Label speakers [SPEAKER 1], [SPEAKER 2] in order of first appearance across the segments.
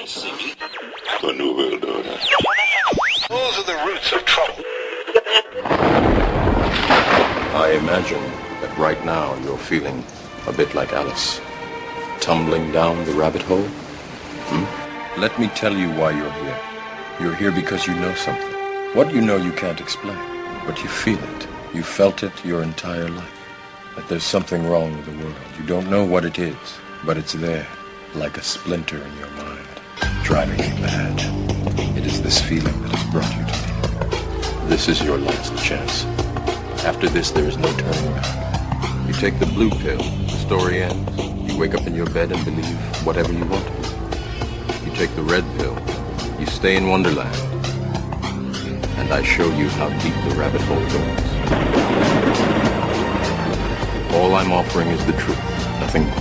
[SPEAKER 1] A new world order.
[SPEAKER 2] Those are the roots of trouble.
[SPEAKER 3] I imagine that right now you're feeling a bit like Alice, tumbling down the rabbit hole. Let me tell you why you're here. You're here because you know something. What you know you can't explain, but you feel it. You felt it your entire life. That there's something wrong with the world. You don't know what it is, but it's there, like a splinter in your mind, driving you mad. It is this feeling that has brought you to me. This is your last chance. After this, there is no turning back. You take the blue pill, the story ends. You wake up in your bed and believe whatever you want to. You take the red pill, you stay in Wonderland, and I show you how deep the rabbit hole goes. All I'm offering is the truth, nothing more.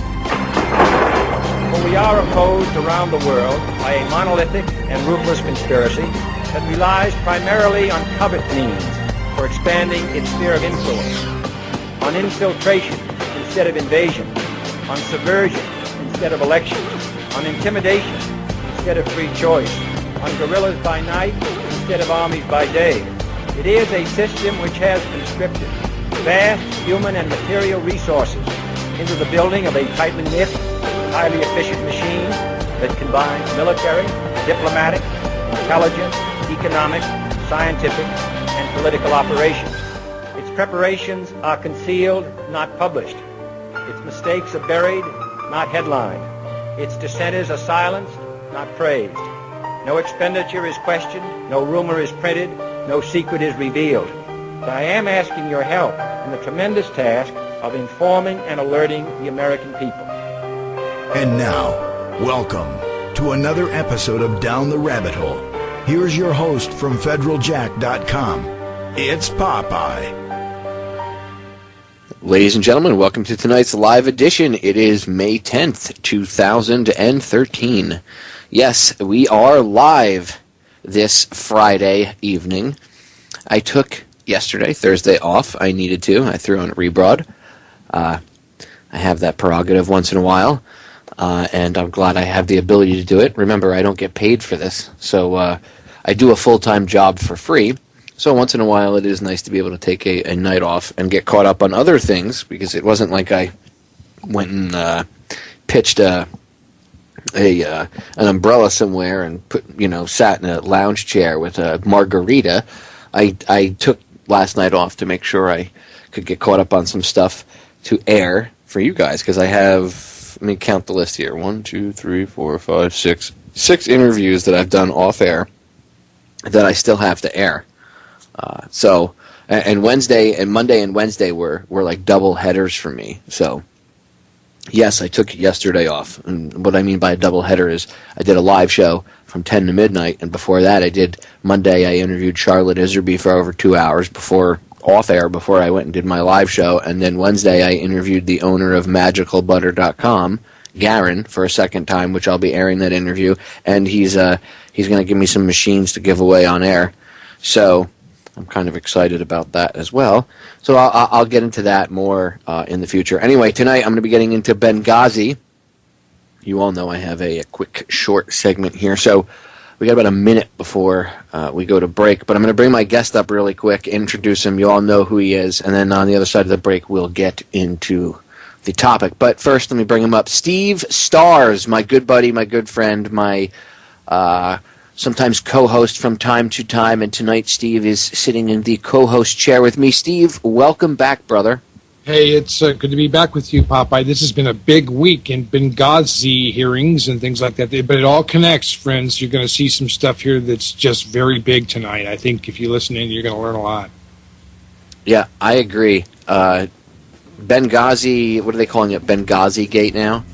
[SPEAKER 4] For we are opposed around the world by a monolithic and ruthless conspiracy that relies primarily on covert means for expanding its sphere of influence, on infiltration instead of invasion, on subversion instead of election, on intimidation instead of free choice, on guerrillas by night instead of armies by day. It is a system which has conscripted vast human and material resources into the building of a tightly knit, highly efficient machine that combines military, diplomatic, intelligence, economic, scientific, and political operations. Its preparations are concealed, not published. Its mistakes are buried, not headlined. Its dissenters are silenced, not praised. No expenditure is questioned, no rumor is printed, no secret is revealed. But I am asking your help in the tremendous task of informing and alerting the American people.
[SPEAKER 5] And now, welcome to another episode of Down the Rabbit Hole. Here's your host from federaljack.com. It's Popeye.
[SPEAKER 6] Ladies and gentlemen, welcome to tonight's live edition. It is May 10th, 2013. Yes, we are live this Friday evening. I took yesterday, Thursday, off. I needed to. I threw on a rebroad. I have that prerogative once in a while, and I'm glad I have the ability to do it. Remember, I don't get paid for this, so I do a full-time job for free. So once in a while, it is nice to be able to take a night off and get caught up on other things, because it wasn't like I went and pitched an umbrella somewhere and sat in a lounge chair with a margarita. I took last night off to make sure I could get caught up on some stuff to air for you guys, because I have, let me count the list here, 1, 2, 3, 4, 5, 6 interviews that I've done off air that I still have to air. And Wednesday and Monday and Wednesday were like double headers for me. So yes, I took yesterday off. And what I mean by a double header is I did a live show from 10 to midnight, and before that Monday I interviewed Charlotte Iserby for over 2 hours off air before I went and did my live show, and then Wednesday I interviewed the owner of magicalbutter.com, Garen, for a second time, which I'll be airing that interview, and he's going to give me some machines to give away on air. So I'm kind of excited about that as well. So I'll get into that more in the future. Anyway, tonight I'm going to be getting into Benghazi. You all know I have a quick, short segment here. So we got about a minute before we go to break. But I'm going to bring my guest up really quick, introduce him. You all know who he is. And then on the other side of the break, we'll get into the topic. But first, let me bring him up. Steve Stars, my good buddy, my good friend, my sometimes co-host from time to time, and tonight Steve is sitting in the co-host chair with me. Steve, welcome back, brother.
[SPEAKER 7] Hey, it's good to be back with you, Popeye. This has been a big week in Benghazi hearings and things like that, but it all connects, friends. You're going to see some stuff here that's just very big tonight. I think if you listen in, you're going to learn a lot. Yeah,
[SPEAKER 6] I agree. Benghazi, what are they calling it, Benghazi Gate now?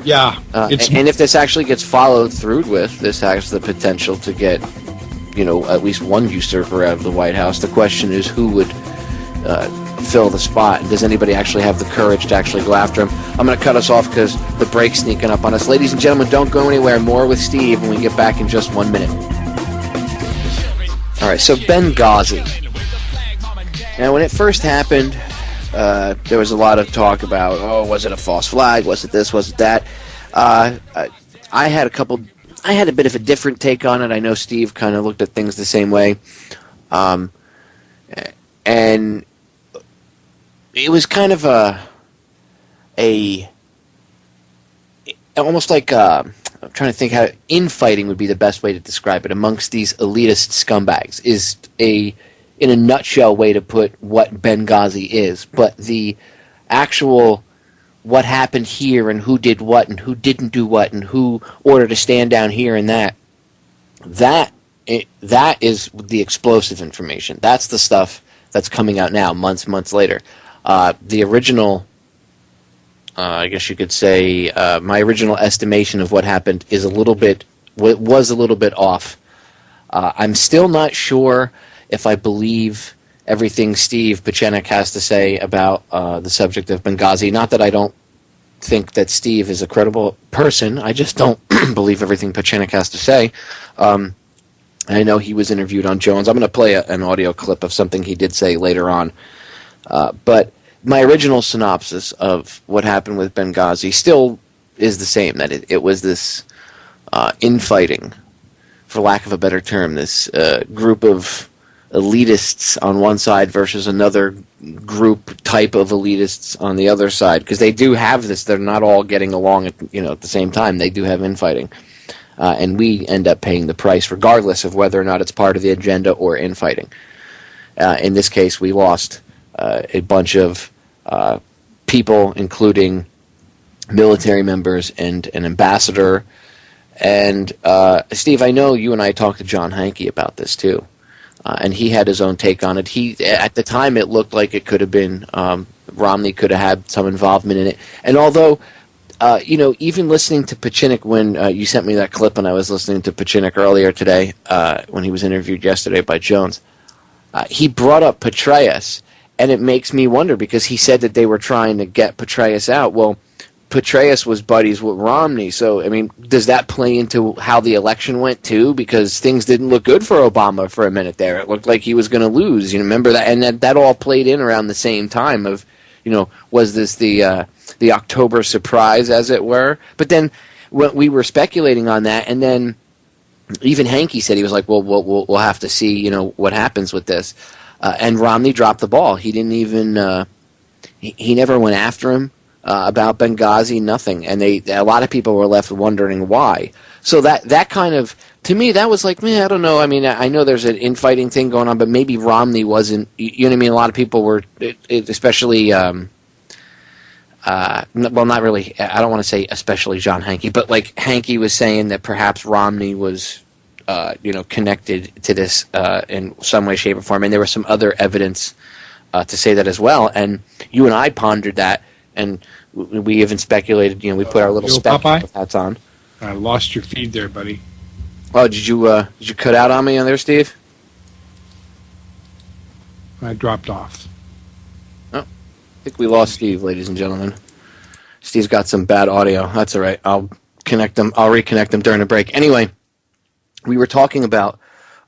[SPEAKER 7] Yeah.
[SPEAKER 6] And if this actually gets followed through with, this has the potential to get, at least one usurper out of the White House. The question is who would fill the spot, and does anybody actually have the courage to actually go after him? I'm going to cut us off because the break's sneaking up on us. Ladies and gentlemen, don't go anywhere. More with Steve when we get back in just 1 minute. All right, so Benghazi. Now, when it first happened, there was a lot of talk about, was it a false flag? Was it this? Was it that? I had a couple I had a bit of a different take on it. I know Steve kind of looked at things the same way. And it was kind of almost like I'm trying to think how infighting would be the best way to describe it amongst these elitist scumbags is in a nutshell way to put what Benghazi is. But the actual what happened here and who did what and who didn't do what and who ordered a stand down here and that is the explosive information. That's the stuff that's coming out now, months later. The original, I guess you could say, my original estimation of what happened was a little bit off. I'm still not sure if I believe everything Steve Pieczenik has to say about the subject of Benghazi. Not that I don't think that Steve is a credible person. I just don't believe everything Pieczenik has to say. I know he was interviewed on Jones. I'm going to play an audio clip of something he did say later on. But my original synopsis of what happened with Benghazi still is the same, that it was this infighting, for lack of a better term, this group of elitists on one side versus another group type of elitists on the other side, because they do have this. They're not all getting along at the same time. They do have infighting, and we end up paying the price regardless of whether or not it's part of the agenda or infighting. In this case, we lost a bunch of people, including military members and an ambassador. And Steve, I know you and I talked to John Hankey about this too. And he had his own take on it. At the time, it looked like it could have been Romney could have had some involvement in it. And although, even listening to Pieczenik when you sent me that clip, and I was listening to Pieczenik earlier today when he was interviewed yesterday by Jones, he brought up Petraeus, and it makes me wonder because he said that they were trying to get Petraeus out. Well, Petraeus was buddies with Romney, so I mean, does that play into how the election went too? Because things didn't look good for Obama for a minute there. It looked like he was going to lose. You remember that, and that all played in around the same time. Of was this the October surprise, as it were? But then we were speculating on that, and then even Hankey said he was like, "Well, we'll have to see, what happens with this." And Romney dropped the ball. He didn't even he never went after him. About Benghazi, nothing, and a lot of people were left wondering why. So that kind of, to me, that was like, man, I don't know. I mean, I know there's an infighting thing going on, but maybe Romney wasn't. You know what I mean? A lot of people were, especially, well, not really. I don't want to say especially John Hankey, but like Hankey was saying that perhaps Romney was, connected to this in some way, shape, or form, and there was some other evidence to say that as well. And you and I pondered that. And we even speculated, we put our little spec hats on.
[SPEAKER 7] I lost your feed there, buddy.
[SPEAKER 6] Oh, did you cut out on me on there, Steve?
[SPEAKER 7] I dropped off.
[SPEAKER 6] Oh, I think we lost Steve, ladies and gentlemen. Steve's got some bad audio. That's all right. I'll reconnect them during the break. Anyway, we were talking about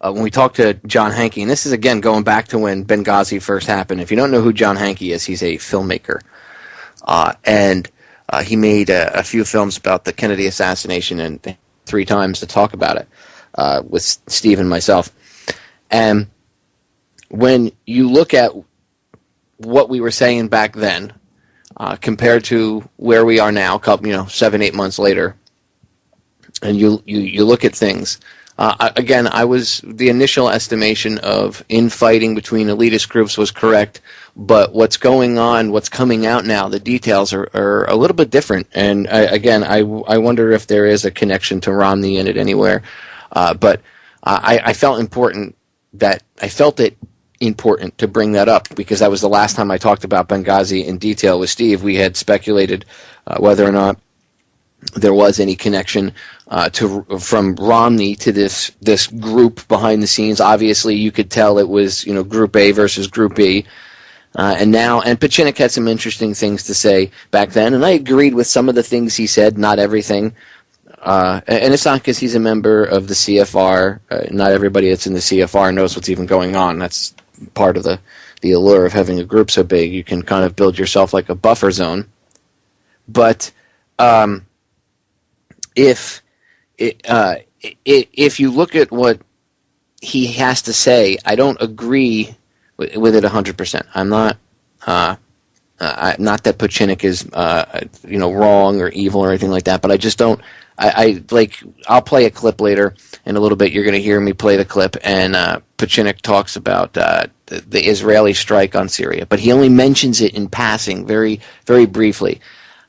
[SPEAKER 6] when we talked to John Hankey, and this is, again, going back to when Benghazi first happened. If you don't know who John Hankey is, he's a filmmaker. And he made a few films about the Kennedy assassination and 3 times to talk about it with Steve and myself. And when you look at what we were saying back then compared to where we are now, 7-8 months later, and you look at things, again, the initial estimation of infighting between elitist groups was correct. But what's going on, what's coming out now, the details are a little bit different. And I wonder if there is a connection to Romney in it anywhere. But I felt it important to bring that up because that was the last time I talked about Benghazi in detail with Steve. We had speculated whether or not there was any connection from Romney to this group behind the scenes. Obviously, you could tell it was Group A versus Group B. And Pieczenik had some interesting things to say back then, and I agreed with some of the things he said, not everything. And it's not because he's a member of the CFR. Not everybody that's in the CFR knows what's even going on. That's part of the allure of having a group so big. You can kind of build yourself like a buffer zone. But if if you look at what he has to say, I don't agree with it 100%. I'm not. Not that Pachinik is, wrong or evil or anything like that, but I just don't. I'll play a clip later in a little bit. You're going to hear me play the clip, and Pachinik talks about the Israeli strike on Syria, but he only mentions it in passing, very, very briefly,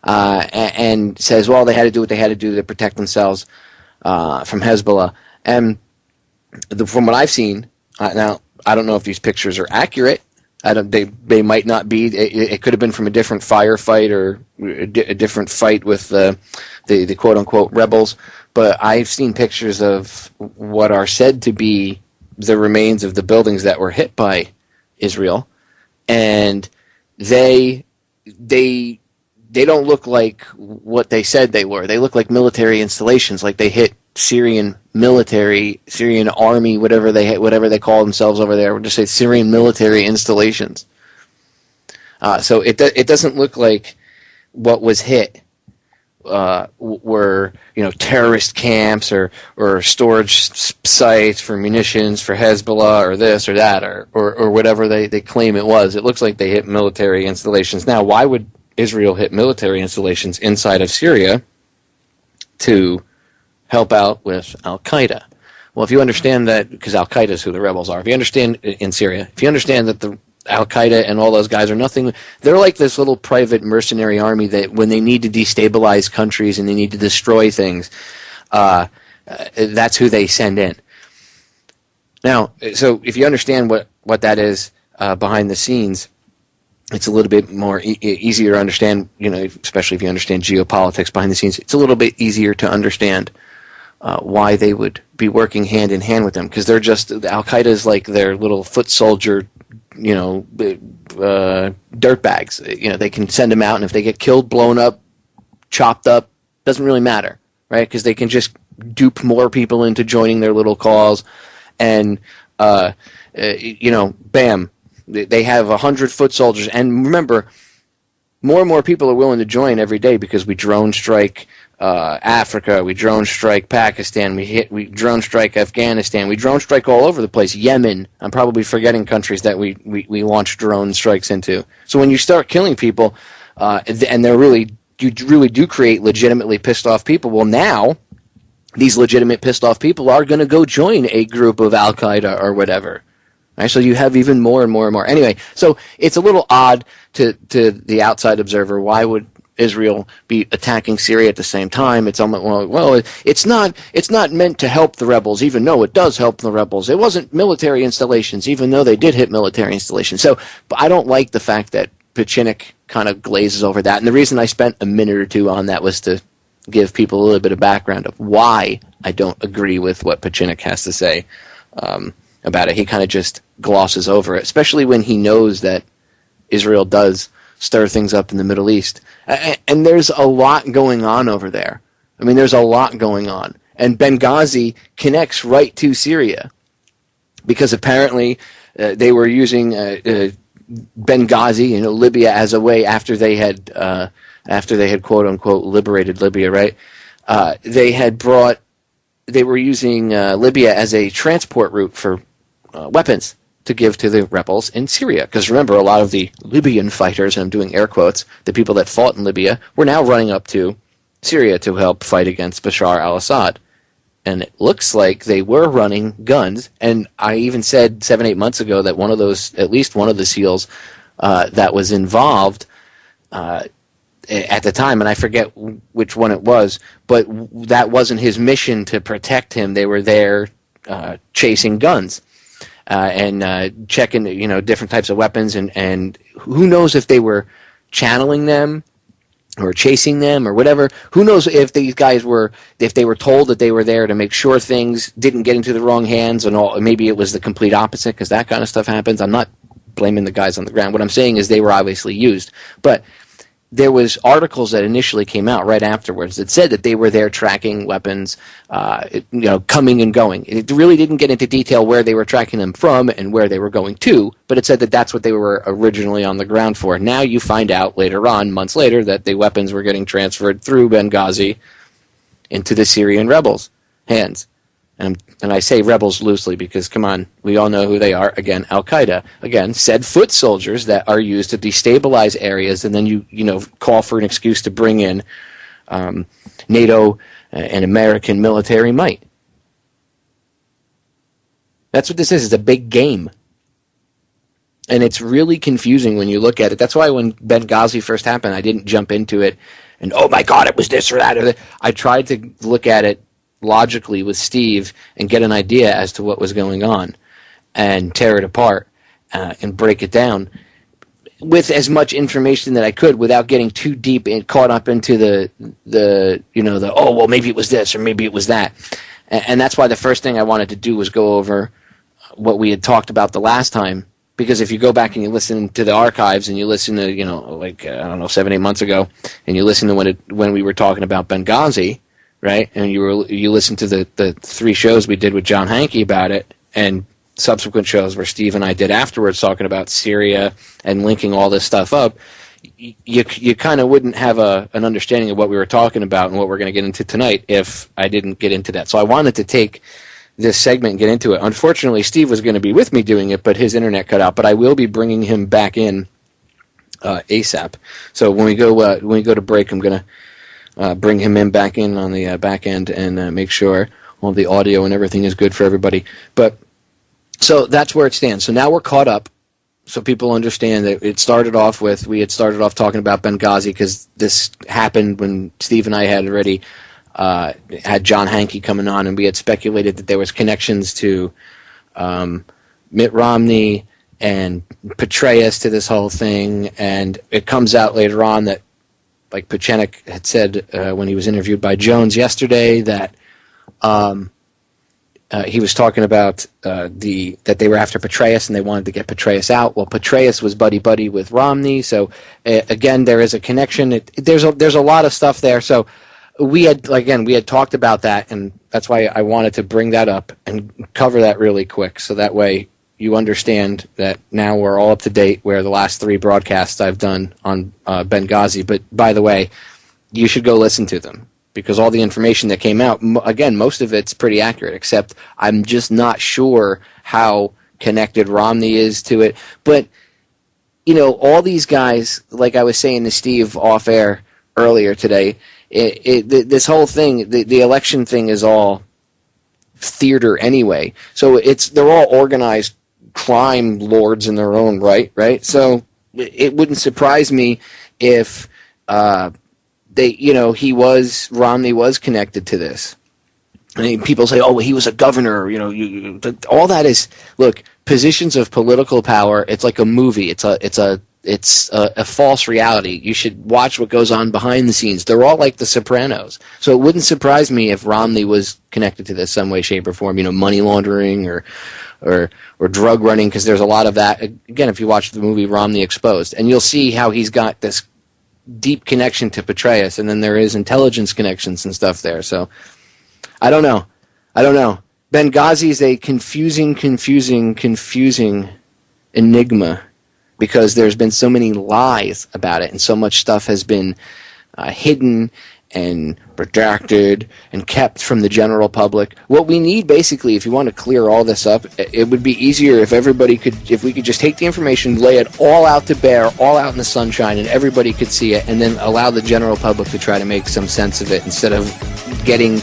[SPEAKER 6] and says, well, they had to do what they had to do to protect themselves from Hezbollah. And from what I've seen, now I don't know if these pictures are accurate. They might not be. It could have been from a different firefight or a different fight with the quote unquote rebels. But I've seen pictures of what are said to be the remains of the buildings that were hit by Israel, and they don't look like what they said they were. They look like military installations, like they hit Syrian military, Syrian army, whatever they call themselves over there. We'll just say Syrian military installations. So it doesn't look like what was hit were terrorist camps or storage sites for munitions for Hezbollah or this or that or whatever they claim it was. It looks like they hit military installations. Now, why would Israel hit military installations inside of Syria to help out with al-Qaeda? Well, if you understand that, because al-Qaeda is who the rebels are, if you understand in Syria, if you understand that the al-Qaeda and all those guys are nothing, they're like this little private mercenary army that when they need to destabilize countries and they need to destroy things, that's who they send in. Now, so if you understand what that is behind the scenes, it's a little bit more easier to understand, especially if you understand geopolitics behind the scenes, it's a little bit easier to understand why they would be working hand in hand with them, because they're just, al-Qaeda is like their little foot soldier, dirtbags. They can send them out, and if they get killed, blown up, chopped up, doesn't really matter, right? Because they can just dupe more people into joining their little cause, and bam, they have 100 foot soldiers. And remember, more and more people are willing to join every day because we drone strike Africa, we drone strike Pakistan, we drone strike Afghanistan, we drone strike all over the place. Yemen, I'm probably forgetting countries that we launch drone strikes into. So when you start killing people, and you really do create legitimately pissed off people, well, now these legitimate pissed off people are going to go join a group of al-Qaeda or whatever. Right? So you have even more and more and more. Anyway, so it's a little odd to the outside observer. Why would Israel be attacking Syria at the same time? It's almost, well, it's not meant to help the rebels, even though it does help the rebels. It wasn't military installations, even though they did hit military installations. So, but I don't like the fact that Pachinik kind of glazes over that. And the reason I spent a minute or two on that was to give people a little bit of background of why I don't agree with what Pachinik has to say about it. He kind of just glosses over it, especially when he knows that Israel does stir things up in the Middle East. And there's a lot going on over there. I mean, there's a lot going on. And Benghazi connects right to Syria, because apparently they were using Benghazi, Libya, as a way after they had quote unquote liberated Libya, right? They were using Libya as a transport route for weapons to give to the rebels in Syria. Because remember, a lot of the Libyan fighters, and I'm doing air quotes, the people that fought in Libya, were now running up to Syria to help fight against Bashar al-Assad. And it looks like they were running guns. And I even said 7-8 months ago that at least one of the SEALs that was involved at the time, and I forget which one it was, but that wasn't his mission to protect him. They were there chasing guns. And checking, different types of weapons, and who knows if they were channeling them or chasing them or whatever. Who knows if these guys if they were told that they were there to make sure things didn't get into the wrong hands, and all. Maybe it was the complete opposite, because that kind of stuff happens. I'm not blaming the guys on the ground. What I'm saying is they were obviously used, but there was articles that initially came out right afterwards that said that they were there tracking weapons, coming and going. It really didn't get into detail where they were tracking them from and where they were going to, but it said that that's what they were originally on the ground for. Now you find out later on, months later, that the weapons were getting transferred through Benghazi into the Syrian rebels' hands. And I say rebels loosely because, come on, we all know who they are. Again, al-Qaeda. Again, said foot soldiers that are used to destabilize areas, and then you call for an excuse to bring in NATO and American military might. That's what this is. It's a big game. And it's really confusing when you look at it. That's why when Benghazi first happened, I didn't jump into it and, oh my God, it was this or that. Or that. I tried to look at it logically with Steve and get an idea as to what was going on and tear it apart and break it down with as much information that I could without getting too deep and caught up into the oh, well, maybe it was this or maybe it was that. And that's why the first thing I wanted to do was go over what we had talked about the last time. Because if you go back and you listen to the archives and you listen to, 7, 8 months ago, and you listen to when we were talking about Benghazi, right? And you listen to the 3 shows we did with John Hankey about it, and subsequent shows where Steve and I did afterwards talking about Syria and linking all this stuff up, you kind of wouldn't have an understanding of what we were talking about and what we're going to get into tonight if I didn't get into that. So I wanted to take this segment and get into it. Unfortunately, Steve was going to be with me doing it, but his internet cut out. But I will be bringing him back in ASAP. So when we go to break, I'm going to bring him back in on the back end and make sure all the audio and everything is good for everybody. But so that's where it stands. So now we're caught up. So people understand that we had started off talking about Benghazi because this happened when Steve and I had already had John Hankey coming on, and we had speculated that there was connections to Mitt Romney and Petraeus to this whole thing, and it comes out later on that, like Pachenik had said when he was interviewed by Jones yesterday, that he was talking about that they were after Petraeus and they wanted to get Petraeus out. Well, Petraeus was buddy-buddy with Romney, so again, there is a connection. There's a lot of stuff there, so we had talked about that, and that's why I wanted to bring that up and cover that really quick, so that way you understand that now we're all up to date where the last 3 broadcasts I've done on Benghazi. But by the way, you should go listen to them because all the information that came out, again, most of it's pretty accurate, except I'm just not sure how connected Romney is to it. But, all these guys, like I was saying to Steve off air earlier today, this whole thing, the election thing is all theater anyway. So they're all organized crime lords in their own right? So it wouldn't surprise me if Romney was connected to this. I mean, people say, oh, well, he was a governor. All that is, look, positions of political power. It's like a movie. It's a false reality. You should watch what goes on behind the scenes. They're all like The Sopranos. So it wouldn't surprise me if Romney was connected to this some way, shape, or form. Money laundering or drug running, because there's a lot of that. Again, if you watch the movie Romney Exposed, and you'll see how he's got this deep connection to Petraeus, and then there is intelligence connections and stuff there. So I don't know. Benghazi is a confusing enigma, because there's been so many lies about it, and so much stuff has been hidden and redacted and kept from the general public. What we need, basically, if you want to clear all this up, it would be easier if we could just take the information, lay it all out to bear, all out in the sunshine, and everybody could see it, and then allow the general public to try to make some sense of it, instead of getting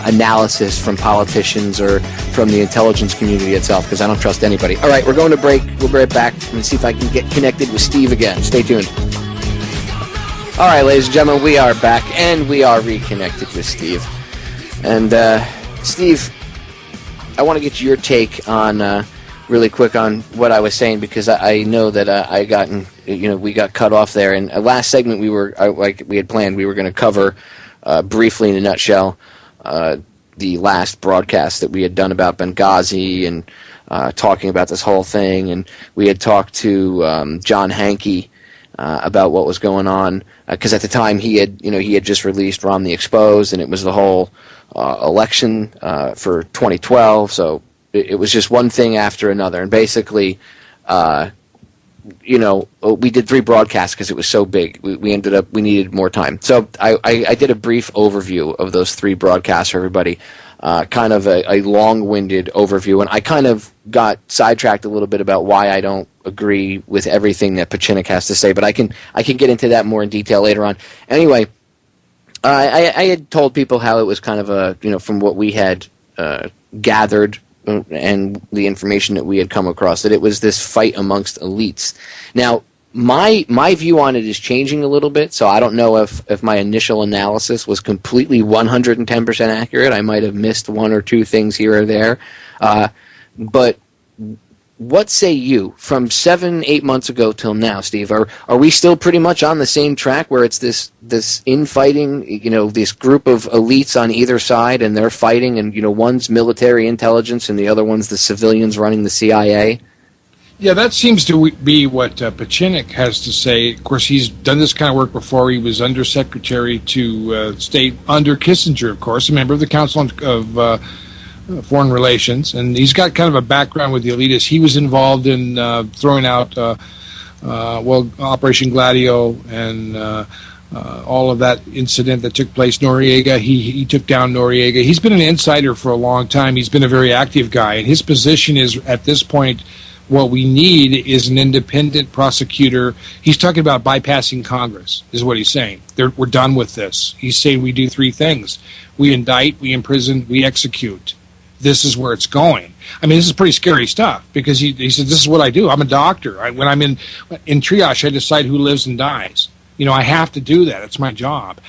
[SPEAKER 6] analysis from politicians or from the intelligence community itself, because I don't trust anybody. All right, we're going to break. We'll be right back and see if I can get connected with Steve again. Stay tuned. All right, ladies and gentlemen, we are back, and we are reconnected with Steve. And Steve, I want to get your take on really quick on what I was saying, because I know that we got cut off there. And last segment like we had planned, we were going to cover briefly in a nutshell the last broadcast that we had done about Benghazi and talking about this whole thing. And we had talked to John Hankey about what was going on, because at the time he had just released Romney Exposed, and it was the whole election for 2012. So it was just one thing after another, and basically, we did 3 broadcasts because it was so big. We ended up, we needed more time. So I did a brief overview of those 3 broadcasts for everybody. kind of a long-winded overview, and I kind of got sidetracked a little bit about why I don't agree with everything that Pachinik has to say, but I can get into that more in detail later on. Anyway, I had told people how it was kind of from what we had gathered and the information that we had come across, that it was this fight amongst elites. Now, my view on it is changing a little bit, so I don't know if my initial analysis was completely 110% accurate. I might have missed one or two things here or there. But what say you, from 7-8 months ago till now, Steve? Are we still pretty much on the same track where it's this infighting, this group of elites on either side, and they're fighting, and one's military intelligence and the other one's the civilians running the CIA?
[SPEAKER 7] Yeah, that seems to be what Pachinik has to say. Of course, he's done this kind of work before. He was Undersecretary to State under Kissinger, of course, a member of the Council of Foreign Relations, and he's got kind of a background with the elitists. He was involved in throwing out, Operation Gladio and all of that incident that took place. Noriega, he took down Noriega. He's been an insider for a long time. He's been a very active guy, and his position is, at this point, what we need is an independent prosecutor. He's talking about bypassing Congress, is what he's saying. We're done with this. He's saying we do three things. We indict, we imprison, we execute. This is where it's going. I mean, this is pretty scary stuff, because he said, this is what I do. I'm a doctor. When I'm in triage, I decide who lives and dies. I have to do that. It's my job.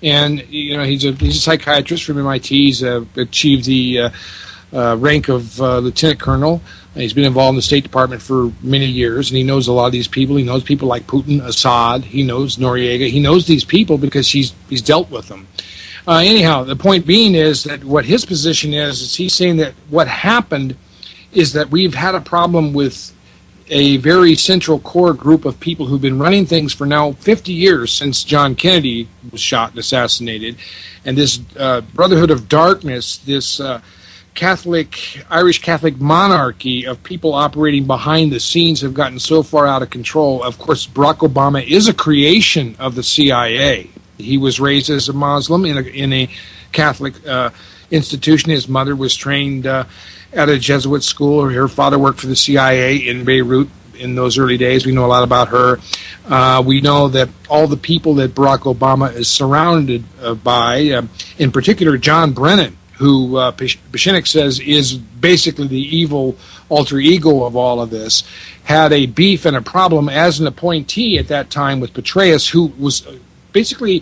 [SPEAKER 7] And, he's a psychiatrist from MIT. He's achieved the rank of lieutenant colonel. He's been involved in the State Department for many years, and he knows a lot of these people. He knows people like Putin, Assad. He knows Noriega. He knows these people because he's dealt with them. Anyhow, the point being is that what his position is he's saying that what happened is that we've had a problem with a very central core group of people who've been running things for now 50 years since John Kennedy was shot and assassinated. And this Brotherhood of Darkness, this Irish Catholic monarchy of people operating behind the scenes, have gotten so far out of control. Of course, Barack Obama is a creation of the CIA. He was raised as a Muslim in a Catholic institution. His mother was trained at a Jesuit school. Her father worked for the CIA in Beirut in those early days. We know a lot about her. We know that all the people that Barack Obama is surrounded by, in particular John Brennan, who Pachinik says is basically the evil alter ego of all of this, had a beef and a problem as an appointee at that time with Petraeus, who was basically,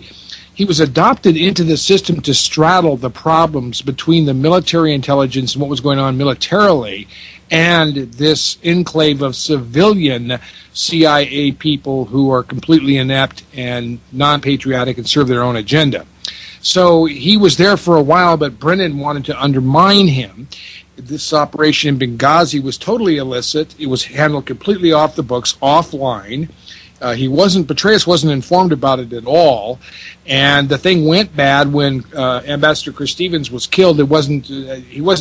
[SPEAKER 7] he was adopted into the system to straddle the problems between the military intelligence and what was going on militarily and this enclave of civilian CIA people who are completely inept and non-patriotic and serve their own agenda. So he was there for a while, but Brennan wanted to undermine him. This operation in Benghazi was totally illicit. It was handled completely off the books, offline. Petraeus wasn't informed about it at all, and the thing went bad when Ambassador Chris Stevens was killed. He wasn't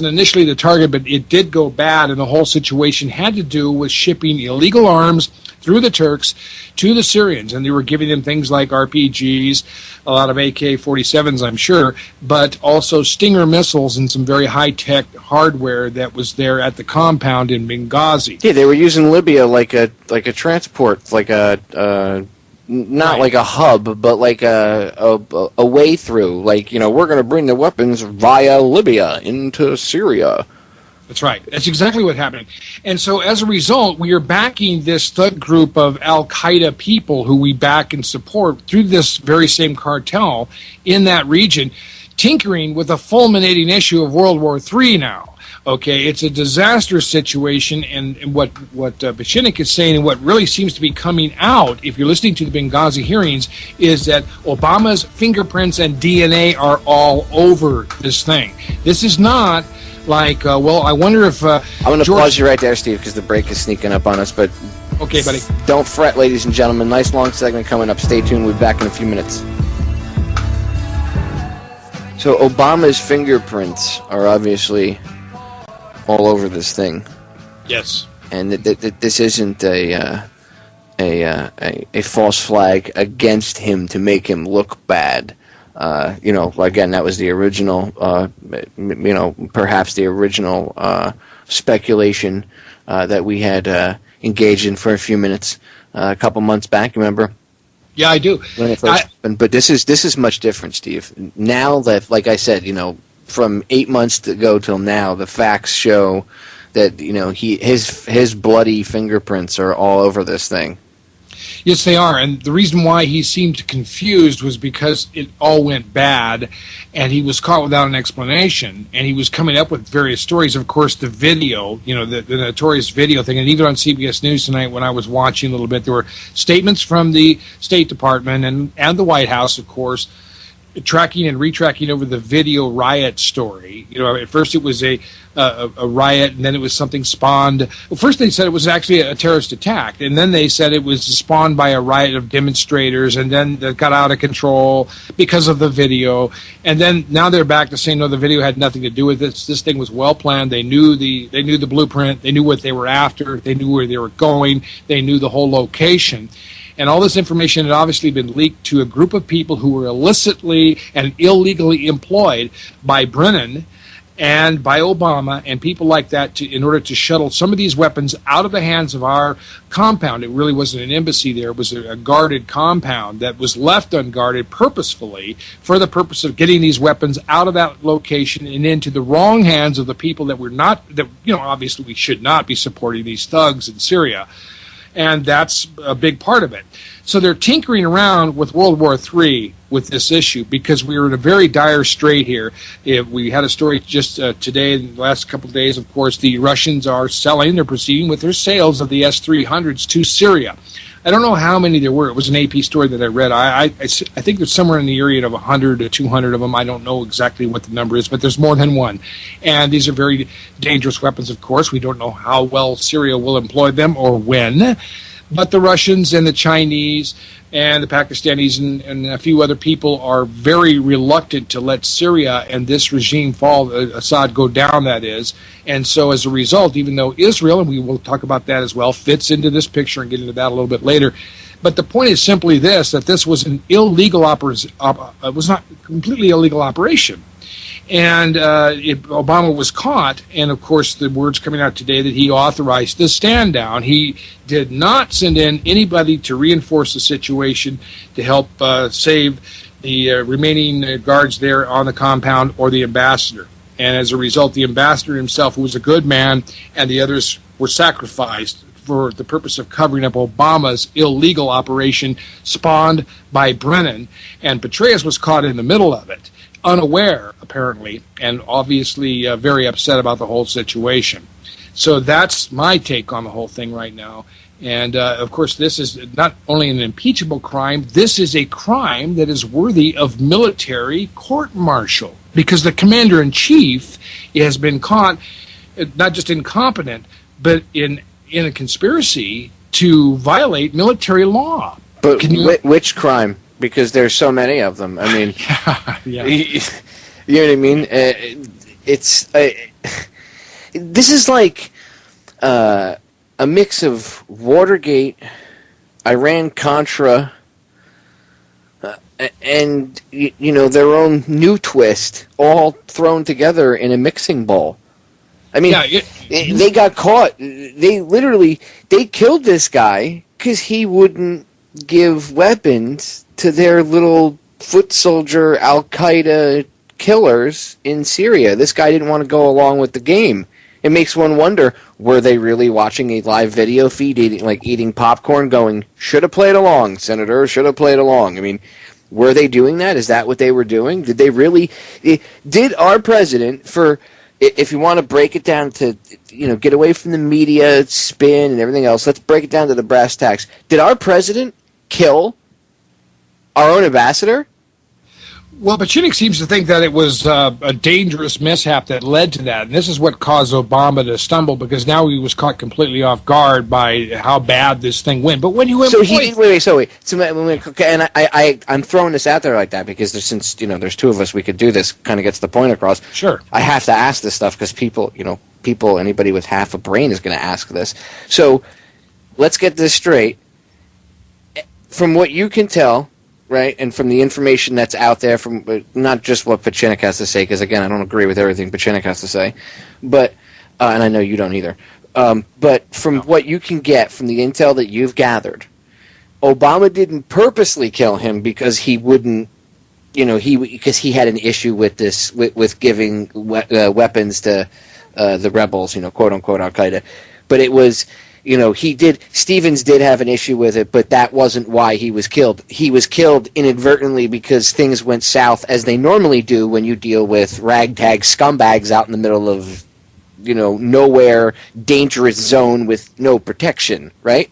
[SPEAKER 7] initially the target, but it did go bad, and the whole situation had to do with shipping illegal arms through the Turks to the Syrians, and they were giving them things like RPGs, a lot of AK-47s, I'm sure, but also Stinger missiles and some very high-tech hardware that was there at the compound in Benghazi.
[SPEAKER 6] Yeah, they were using Libya like a transport, like a not like a hub, but like a way through. Like, we're going to bring the weapons via Libya into Syria.
[SPEAKER 7] That's right. That's exactly what happened. And so as a result, we are backing this thug group of al-Qaeda people who we back and support through this very same cartel in that region, tinkering with a fulminating issue of World War III now. Okay, it's a disaster situation, and what Pachinik is saying, and what really seems to be coming out, if you're listening to the Benghazi hearings, is that Obama's fingerprints and DNA are all over this thing. This is not like, I wonder if... I'm
[SPEAKER 6] going to pause you right there, Steve, because the break is sneaking up on us, but...
[SPEAKER 7] Okay, buddy.
[SPEAKER 6] Don't fret, ladies and gentlemen. Nice long segment coming up. Stay tuned. We'll be back in a few minutes. So Obama's fingerprints are obviously all over this thing.
[SPEAKER 7] Yes.
[SPEAKER 6] And this isn't a false flag against him to make him look bad. Again, that was the original, perhaps the original speculation that we had engaged in for a few minutes a couple months back. Remember?
[SPEAKER 7] Yeah, I do.
[SPEAKER 6] When it first happened. But this is much different, Steve. Now that, like I said, from 8 months to go till now, the facts show that his bloody fingerprints are all over this thing.
[SPEAKER 7] Yes, they are, and the reason why he seemed confused was because it all went bad, and he was caught without an explanation, and he was coming up with various stories. Of course, the video, the notorious video thing, and even on CBS News tonight when I was watching a little bit, there were statements from the State Department and the White House, of course, tracking and retracking over the video riot story. At first it was a riot, and then it was something spawned. Well, first they said it was actually a terrorist attack, and then they said it was spawned by a riot of demonstrators, and then that got out of control because of the video. And then now they're back to saying no, the video had nothing to do with this. This thing was well planned. They knew the blueprint. They knew what they were after. They knew where they were going. They knew the whole location. And all this information had obviously been leaked to a group of people who were illicitly and illegally employed by Brennan and by Obama and people like that in order to shuttle some of these weapons out of the hands of our compound. It really wasn't an embassy there. It was a guarded compound that was left unguarded purposefully for the purpose of getting these weapons out of that location and into the wrong hands of the people that obviously we should not be supporting these thugs in Syria. And that's a big part of it. So they're tinkering around with World War III with this issue because we were in a very dire strait here. We had a story just today, in the last couple of days, of course, the Russians are they're proceeding with their sales of the S-300s to Syria. I don't know how many there were. It was an AP story that I read. I think there's somewhere in the area of 100 to 200 of them. I don't know exactly what the number is, but there's more than one. And these are very dangerous weapons, of course. We don't know how well Syria will employ them or when. But the Russians and the Chinese and the Pakistanis and a few other people are very reluctant to let Syria and this regime fall, Assad go down, that is. And so as a result, even though Israel, and we will talk about that as well, fits into this picture and get into that a little bit later, but the point is simply this, that this was an illegal operation, it was not completely illegal operation. And Obama was caught, and of course the word's coming out today that he authorized the stand down. He did not send in anybody to reinforce the situation to help save the remaining guards there on the compound or the ambassador. And as a result, the ambassador himself, who was a good man, and the others were sacrificed for the purpose of covering up Obama's illegal operation spawned by Brennan. And Petraeus was caught in the middle of it, unaware, apparently, and obviously very upset about the whole situation. So that's my take on the whole thing right now. And, of course, this is not only an impeachable crime, this is a crime that is worthy of military court-martial, because the commander-in-chief has been caught, not just incompetent, but in a conspiracy to violate military law.
[SPEAKER 6] But which crime? Because there's so many of them. I mean,
[SPEAKER 7] yeah.
[SPEAKER 6] You know what I mean? This is like a mix of Watergate, Iran-Contra, and their own new twist, all thrown together in a mixing bowl. I mean, they got caught. They killed this guy because he wouldn't give weapons to their little foot soldier al-Qaeda killers in Syria. This guy didn't want to go along with the game. It makes one wonder, were they really watching a live video feed, eating popcorn, going, should have played along, Senator, should have played along? I mean, were they doing that? Is that what they were doing? Did they really? Did our president, if you want to break it down to, get away from the media spin and everything else, let's break it down to the brass tacks. Did our president kill our own ambassador?
[SPEAKER 7] Well, Pachinik seems to think that it was a dangerous mishap that led to that. And this is what caused Obama to stumble, because now he was caught completely off guard by how bad this thing went. But when you I'm throwing this out there like that because since there's two of us, we could do this, kind of gets the point across. Sure.
[SPEAKER 6] I have to ask this stuff because people, anybody with half a brain is going to ask this. So let's get this straight. From what you can tell, right? And from the information that's out there, from not just what Pachinik has to say, because again, I don't agree with everything Pachinik has to say, but and I know you don't either. But from what you can get from the intel that you've gathered, Obama didn't purposely kill him because he wouldn't, because he had an issue with this, with giving weapons to the rebels, quote unquote al-Qaeda. But it was, Stevens did have an issue with it, but that wasn't why he was killed. He was killed inadvertently because things went south, as they normally do when you deal with ragtag scumbags out in the middle of, nowhere, dangerous zone with no protection, right?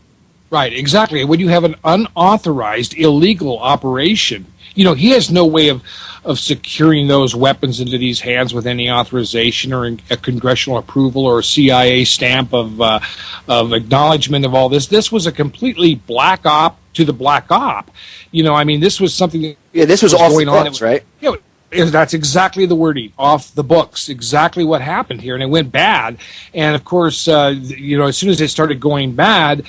[SPEAKER 7] Right, exactly. When you have an unauthorized, illegal operation, he has no way of securing those weapons into these hands with any authorization or a congressional approval or a CIA stamp of acknowledgement of all this. This was a completely black op to the black op. This was something. Yeah,
[SPEAKER 6] this was off the books, right?
[SPEAKER 7] That's exactly the wording, off the books, exactly what happened here. And it went bad. And, of course, as soon as it started going bad,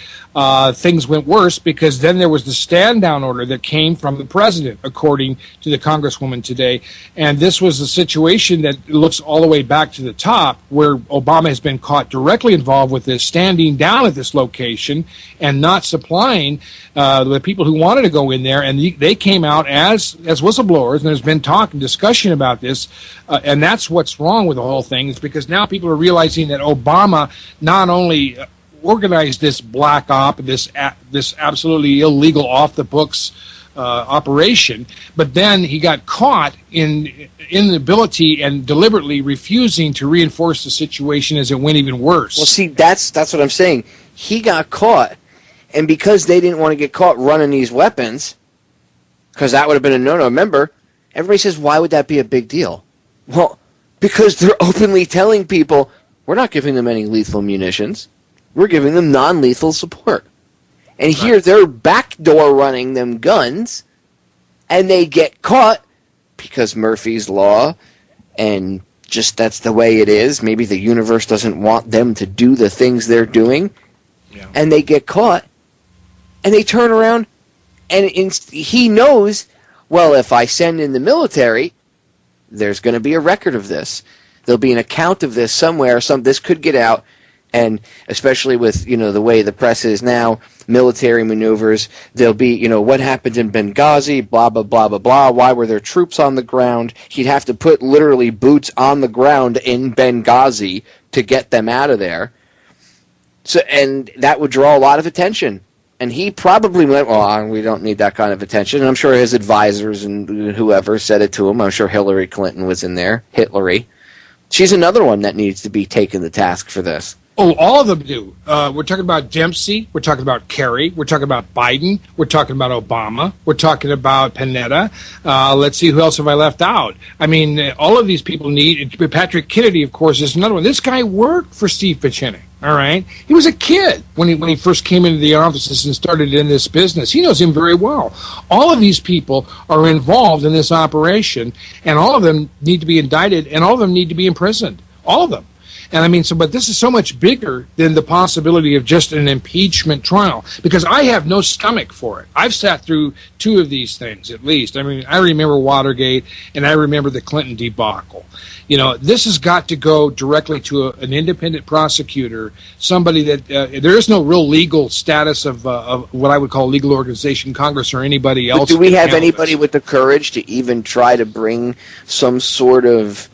[SPEAKER 7] things went worse, because then there was the stand-down order that came from the president, according to the congresswoman today. And this was a situation that looks all the way back to the top, where Obama has been caught directly involved with this, standing down at this location and not supplying the people who wanted to go in there. And they came out as whistleblowers, and there's been talk and discussion about this, and that's what's wrong with the whole thing, is because now people are realizing that Obama not only organized this black op, this absolutely illegal, off-the-books operation, but then he got caught in inability and deliberately refusing to reinforce the situation as it went even worse.
[SPEAKER 6] Well, see, that's what I'm saying. He got caught, and because they didn't want to get caught running these weapons, because that would have been a no-no. Remember, everybody says, why would that be a big deal? Well, because they're openly telling people, we're not giving them any lethal munitions. We're giving them non-lethal support. And here they're backdoor running them guns, and they get caught because Murphy's Law, and just that's the way it is. Maybe the universe doesn't want them to do the things they're doing, and they get caught, and they turn around, and he knows, well, if I send in the military, there's going to be a record of this. There'll be an account of this somewhere. This could get out. And especially with, the way the press is now, military maneuvers, there'll be, what happened in Benghazi, blah, blah, blah, blah, blah. Why were there troops on the ground? He'd have to put literally boots on the ground in Benghazi to get them out of there. So, and that would draw a lot of attention. And he probably went, well, we don't need that kind of attention. And I'm sure his advisors and whoever said it to him. I'm sure Hillary Clinton was in there. Hillary. She's another one that needs to be taken to task for this.
[SPEAKER 7] Oh, all of them do. We're talking about Dempsey. We're talking about Kerry. We're talking about Biden. We're talking about Obama. We're talking about Panetta. Let's see, who else have I left out? I mean, all of these people need... Patrick Kennedy, of course, is another one. This guy worked for Steve Pachinik, all right? He was a kid when he first came into the offices and started in this business. He knows him very well. All of these people are involved in this operation, and all of them need to be indicted, and all of them need to be imprisoned. All of them. And I mean, but this is so much bigger than the possibility of just an impeachment trial, because I have no stomach for it. I've sat through 2 of these things, at least. I mean, I remember Watergate, and I remember the Clinton debacle. This has got to go directly to an independent prosecutor, somebody that there is no real legal status of what I would call a legal organization, Congress, or anybody else.
[SPEAKER 6] But do we have anybody with the courage to even try to bring some sort of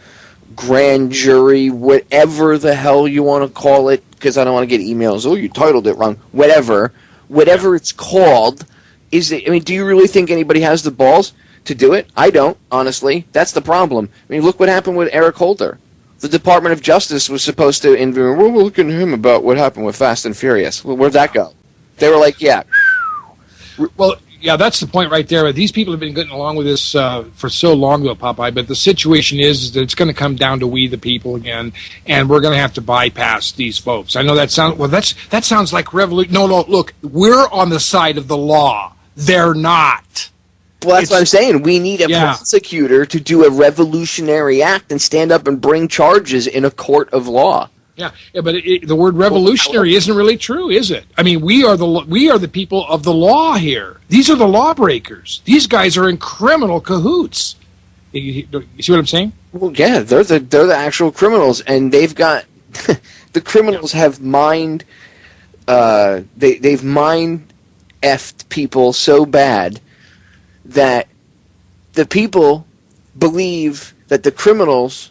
[SPEAKER 6] grand jury, whatever the hell you want to call it, because I don't want to get emails, you titled it wrong, whatever it's called, do you really think anybody has the balls to do it? I don't, honestly. That's the problem. I mean, look what happened with Eric Holder. The Department of Justice was supposed to interview him. We're looking at him about what happened with Fast and Furious. Well, where'd that go? They were like, yeah.
[SPEAKER 7] Well, yeah, that's the point right there. These people have been getting along with this for so long, though, Popeye. But the situation is that it's going to come down to we, the people, again, and we're going to have to bypass these folks. I know that sounds like revolution. No, look, we're on the side of the law. They're not.
[SPEAKER 6] Well, that's what I'm saying. We need a prosecutor to do a revolutionary act and stand up and bring charges in a court of law.
[SPEAKER 7] Yeah, but the word revolutionary isn't really true, is it? I mean, we are the people of the law here. These are the lawbreakers. These guys are in criminal cahoots. You see what I'm saying?
[SPEAKER 6] Well, yeah, they're the actual criminals, and they've got the criminals have mind. They've mind effed people so bad that the people believe that the criminals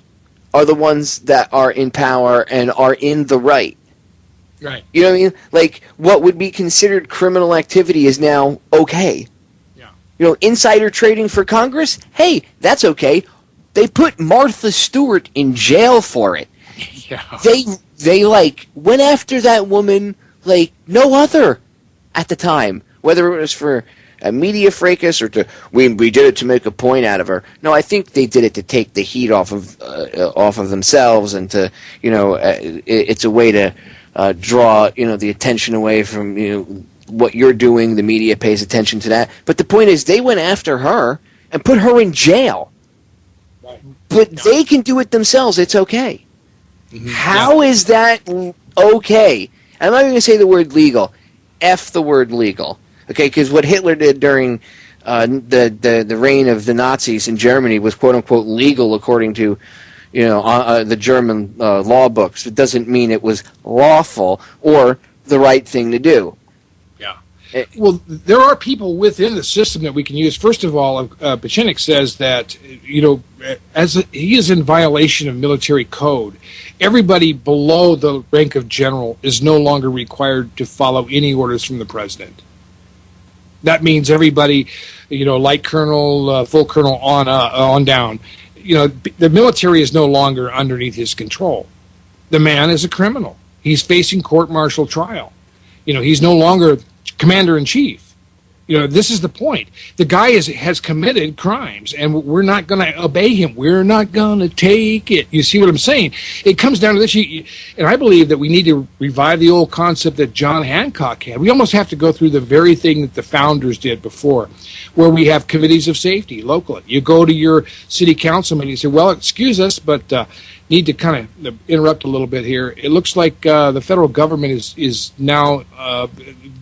[SPEAKER 6] are the ones that are in power and are in the right.
[SPEAKER 7] Right.
[SPEAKER 6] You know what I mean? Like, what would be considered criminal activity is now okay.
[SPEAKER 7] Yeah.
[SPEAKER 6] You know, insider trading for Congress? Hey, that's okay. They put Martha Stewart in jail for it.
[SPEAKER 7] Yeah.
[SPEAKER 6] They went after that woman like no other at the time. Whether it was for a media fracas or we did it to make a point out of her. No, I think they did it to take the heat off of themselves and to, it's a way to draw, the attention away from, what you're doing. The media pays attention to that. But the point is they went after her and put her in jail.
[SPEAKER 7] Right.
[SPEAKER 6] But they can do it themselves. It's okay.
[SPEAKER 7] Mm-hmm.
[SPEAKER 6] How is that okay? I'm not even going to say the word legal. F the word legal. Okay, because what Hitler did during the reign of the Nazis in Germany was quote unquote legal according to the German law books. It doesn't mean it was lawful or the right thing to do.
[SPEAKER 7] Yeah. Well, there are people within the system that we can use. First of all, Pachinik says that as he is in violation of military code, everybody below the rank of general is no longer required to follow any orders from the president. That means everybody, light colonel, full colonel on down. The military is no longer underneath his control. The man is a criminal. He's facing court-martial trial. He's no longer commander-in-chief. This is the point. The guy has committed crimes, and we're not going to obey him. We're not going to take it. You see what I'm saying? It comes down to this, and I believe that we need to revive the old concept that John Hancock had. We almost have to go through the very thing that the founders did before, where we have committees of safety locally. You go to your city council meeting and say, well, excuse us, but need to kind of interrupt a little bit here. It looks like the federal government is now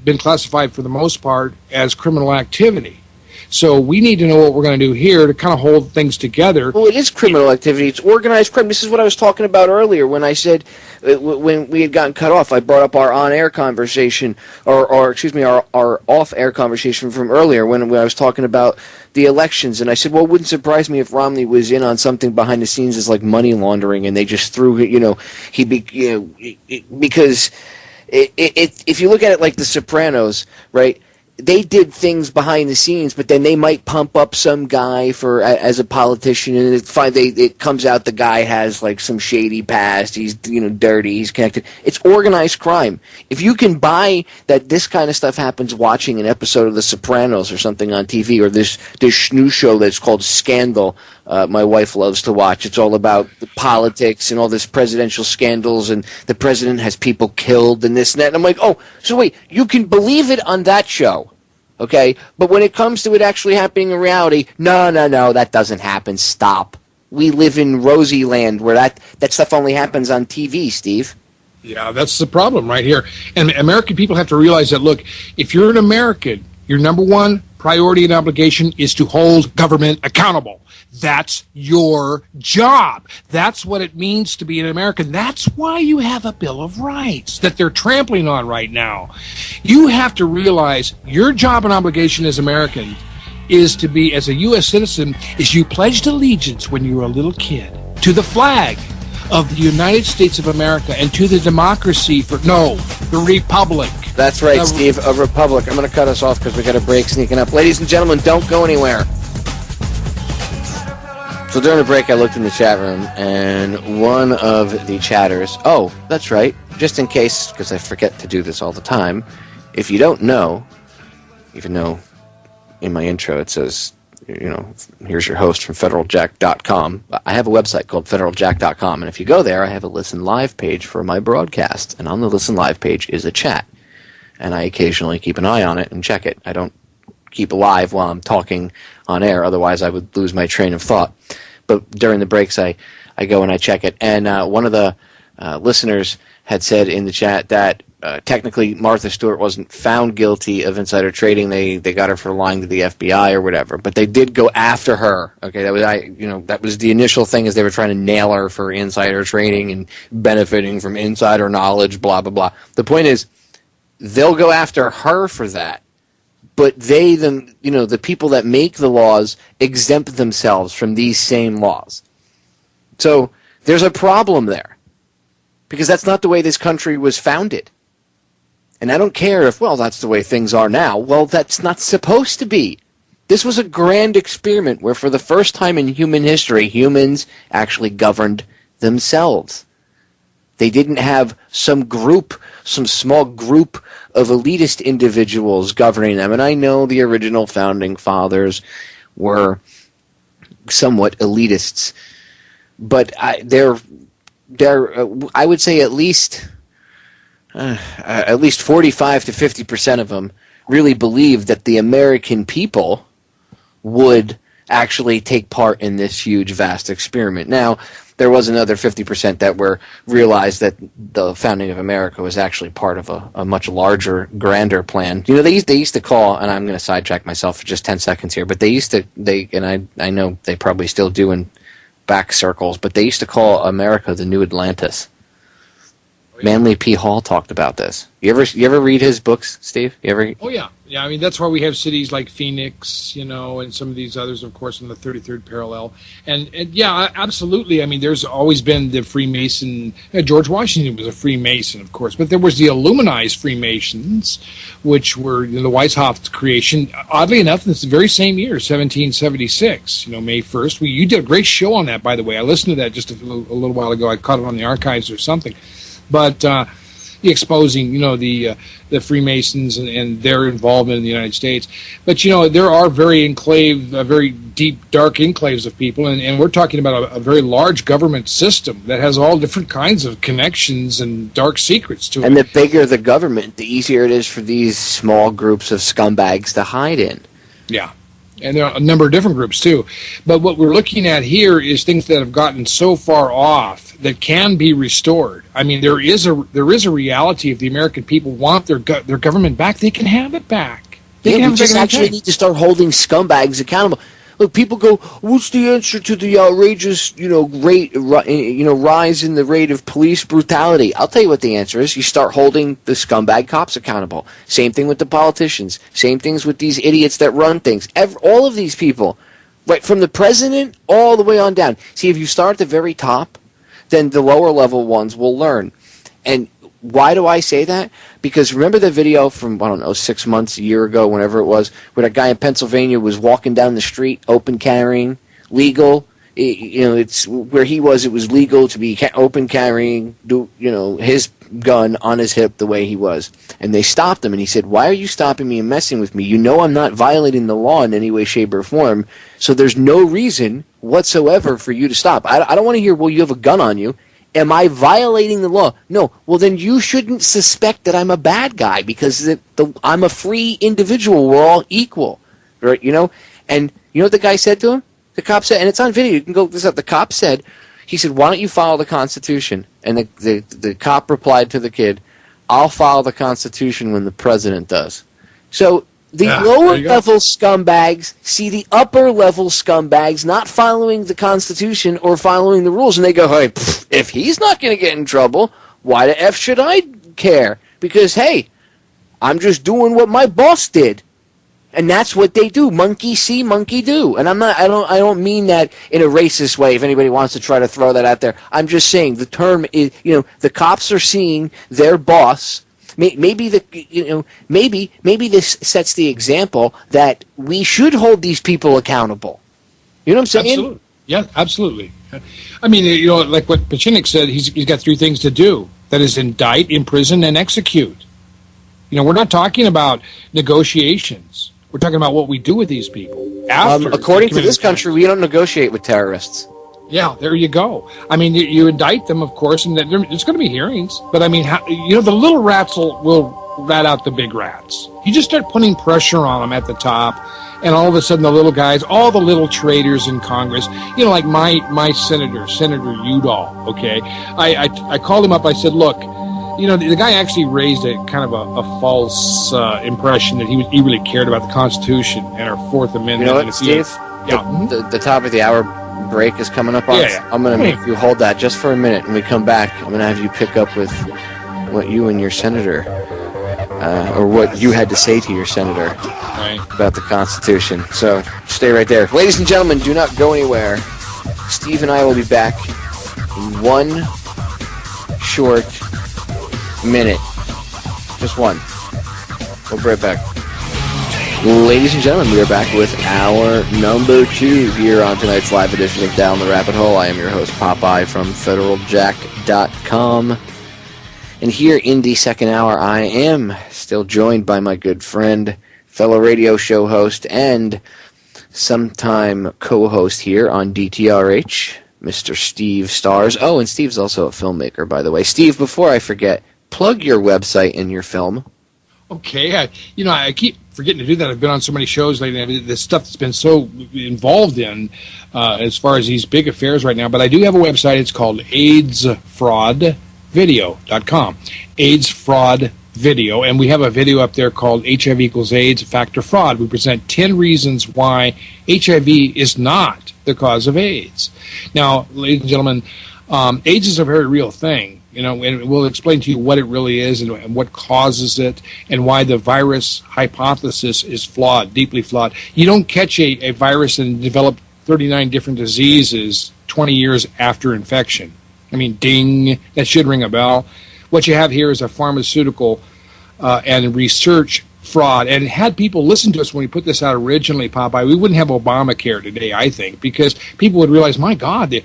[SPEAKER 7] been classified for the most part as criminal activity. So we need to know what we're going to do here to kind of hold things together.
[SPEAKER 6] Well, it is criminal activity. It's organized crime. This is what I was talking about earlier when I said, when we had gotten cut off, I brought up our on-air conversation, or excuse me, our off-air conversation from earlier when I was talking about the elections. And I said, well, it wouldn't surprise me if Romney was in on something behind the scenes as like money laundering, and they just threw, because if you look at it like The Sopranos, right? They did things behind the scenes, but then they might pump up some guy as a politician, and it comes out the guy has like some shady past. He's dirty. He's connected. It's organized crime. If you can buy that this kind of stuff happens watching an episode of The Sopranos or something on TV, or this new show that's called Scandal, my wife loves to watch. It's all about the politics and all this presidential scandals, and the president has people killed and this and that. And I'm like, oh, so wait, you can believe it on that show. Okay, but when it comes to it actually happening in reality, no, that doesn't happen. Stop. We live in rosy land where that stuff only happens on TV, Steve.
[SPEAKER 7] Yeah, that's the problem right here. And American people have to realize that, look, if you're an American, your number one priority and obligation is to hold government accountable. That's your job. That's what it means to be an American. That's why you have a Bill of Rights that they're trampling on right now. You have to realize your job and obligation as American is to be, as a U.S. citizen, is you pledged allegiance when you were a little kid to the flag of the United States of America and to the democracy the republic.
[SPEAKER 6] That's right, Steve, a republic. I'm going to cut us off because we got a break sneaking up. Ladies and gentlemen, don't go anywhere. So during the break, I looked in the chat room, and one of the chatters, oh, that's right, just in case, because I forget to do this all the time, if you don't know, even though in my intro it says, here's your host from federaljack.com, I have a website called federaljack.com, and if you go there, I have a Listen Live page for my broadcast, and on the Listen Live page is a chat, and I occasionally keep an eye on it and check it. I don't keep alive while I'm talking on air, otherwise I would lose my train of thought. But during the breaks, I go and I check it. And one of the listeners had said in the chat that technically Martha Stewart wasn't found guilty of insider trading. They got her for lying to the FBI or whatever, but they did go after her. Okay, that was the initial thing, is they were trying to nail her for insider trading and benefiting from insider knowledge, blah blah blah. The point is, they'll go after her for that, but the people that make the laws exempt themselves from these same laws. So there's a problem there, because that's not the way this country was founded. And I don't care if, that's the way things are now. Well, that's not supposed to be. This was a grand experiment where for the first time in human history, humans actually governed themselves. They didn't have some small group of elitist individuals governing them. And I know the original founding fathers were somewhat elitists, but I would say at least 45 to 50% of them really believed that the American people would actually take part in this huge, vast experiment. Now, there was another 50% that realized that the founding of America was actually part of a much larger, grander plan. They used to call, and I'm going to sidetrack myself for just 10 seconds here, but I know they probably still do in back circles, but they used to call America the New Atlantis. Manly P. Hall talked about this. You ever read his books, Steve?
[SPEAKER 7] Oh yeah. I mean, that's why we have cities like Phoenix, and some of these others, of course, in the 33rd parallel. And yeah, absolutely. I mean, there's always been the Freemason. George Washington was a Freemason, of course, but there was the Illuminized Freemasons, which were the Weishaupt creation. Oddly enough, in this very same year, 1776, May 1st. You did a great show on that, by the way. I listened to that just a little while ago. I caught it on the archives or something. But exposing, the Freemasons and their involvement in the United States. But, there are very deep, dark enclaves of people, and we're talking about a very large government system that has all different kinds of connections and dark secrets to it.
[SPEAKER 6] And the bigger the government, the easier it is for these small groups of scumbags to hide in.
[SPEAKER 7] Yeah. And there are a number of different groups, too. But what we're looking at here is things that have gotten so far off that can be restored. I mean, there is a reality. If the American people want their government back, they can have it back.
[SPEAKER 6] We just actually need to start holding scumbags accountable. Look, people go, what's the answer to the outrageous, rise in the rate of police brutality? I'll tell you what the answer is. You start holding the scumbag cops accountable. Same thing with the politicians. Same things with these idiots that run things. All of these people, right from the president all the way on down. See, if you start at the very top, then the lower level ones will learn. And why do I say that? Because remember the video from, 6 months, a year ago, whenever it was, where that guy in Pennsylvania was walking down the street, open carrying, legal. It's where he was, it was legal to be open carrying, his gun on his hip the way he was. And they stopped him, and he said, why are you stopping me and messing with me? You know I'm not violating the law in any way, shape, or form, so there's no reason whatsoever for you to stop. I don't want to hear, well, you have a gun on you. Am I violating the law? No. Well, then you shouldn't suspect that I'm a bad guy, because I'm a free individual. We're all equal, right? And you know what the guy said to him? The cop said, and it's on video. You can go look this up. The cop said, he said, why don't you follow the Constitution? And the cop replied to the kid, I'll follow the Constitution when the president does. So the lower level scumbags see the upper level scumbags not following the Constitution or following the rules, and they go, hey, if he's not going to get in trouble, why the F should I care? Because, hey, I'm just doing what my boss did. And that's what they do. Monkey see, monkey do. And I don't mean that in a racist way, if anybody wants to try to throw that out there. I'm just saying the term is, the cops are seeing their boss. Maybe this sets the example that we should hold these people accountable. You know what I'm saying?
[SPEAKER 7] Absolutely. Yeah, absolutely. I mean, like what Pachinik said, he's got three things to do. That is indict, imprison, and execute. We're not talking about negotiations. We're talking about what we do with these people.
[SPEAKER 6] According to this country, we don't negotiate with terrorists.
[SPEAKER 7] Yeah, there you go. I mean, you indict them, of course, and there's going to be hearings. But I mean, the little rats will rat out the big rats. You just start putting pressure on them at the top, and all of a sudden the little guys, all the little traitors in Congress, like my Senator Udall, okay? I called him up, I said, look, the guy actually raised a kind of a false impression that he really cared about the Constitution and our Fourth Amendment.
[SPEAKER 6] You know what, Steve?
[SPEAKER 7] Yeah.
[SPEAKER 6] The top of the hour break is coming up on us.
[SPEAKER 7] Yeah.
[SPEAKER 6] I'm going to make you hold that just for a minute. When we come back, I'm going to have you pick up with what you and your senator, or what you had to say to your senator about the Constitution. So stay right there. Ladies and gentlemen, do not go anywhere. Steve and I will be back in one short minute. Just one. We'll be right back. Ladies and gentlemen, we are back with hour number 2 here on tonight's live edition of Down the Rabbit Hole. I am your host, Popeye, from federaljack.com. And here in the second hour, I am still joined by my good friend, fellow radio show host, and sometime co-host here on DTRH, Mr. Steve Stars. Oh, and Steve's also a filmmaker, by the way. Steve, before I forget, plug your website and your film.
[SPEAKER 7] Okay, I keep forgetting to do that. I've been on so many shows lately. The stuff that's been so involved in as far as these big affairs right now. But I do have a website. It's called AIDSfraudvideo.com. AIDS Fraud Video. And we have a video up there called HIV equals AIDS, Fact or Fraud. We present 10 reasons why HIV is not the cause of AIDS. Now, ladies and gentlemen, AIDS is a very real thing. And we'll explain to you what it really is and what causes it and why the virus hypothesis is flawed, deeply flawed. You don't catch a virus and develop 39 different diseases 20 years after infection. I mean, ding, that should ring a bell. What you have here is a pharmaceutical and research fraud. And had people listened to us when we put this out originally, Popeye, we wouldn't have Obamacare today, I think, because people would realize, my God, the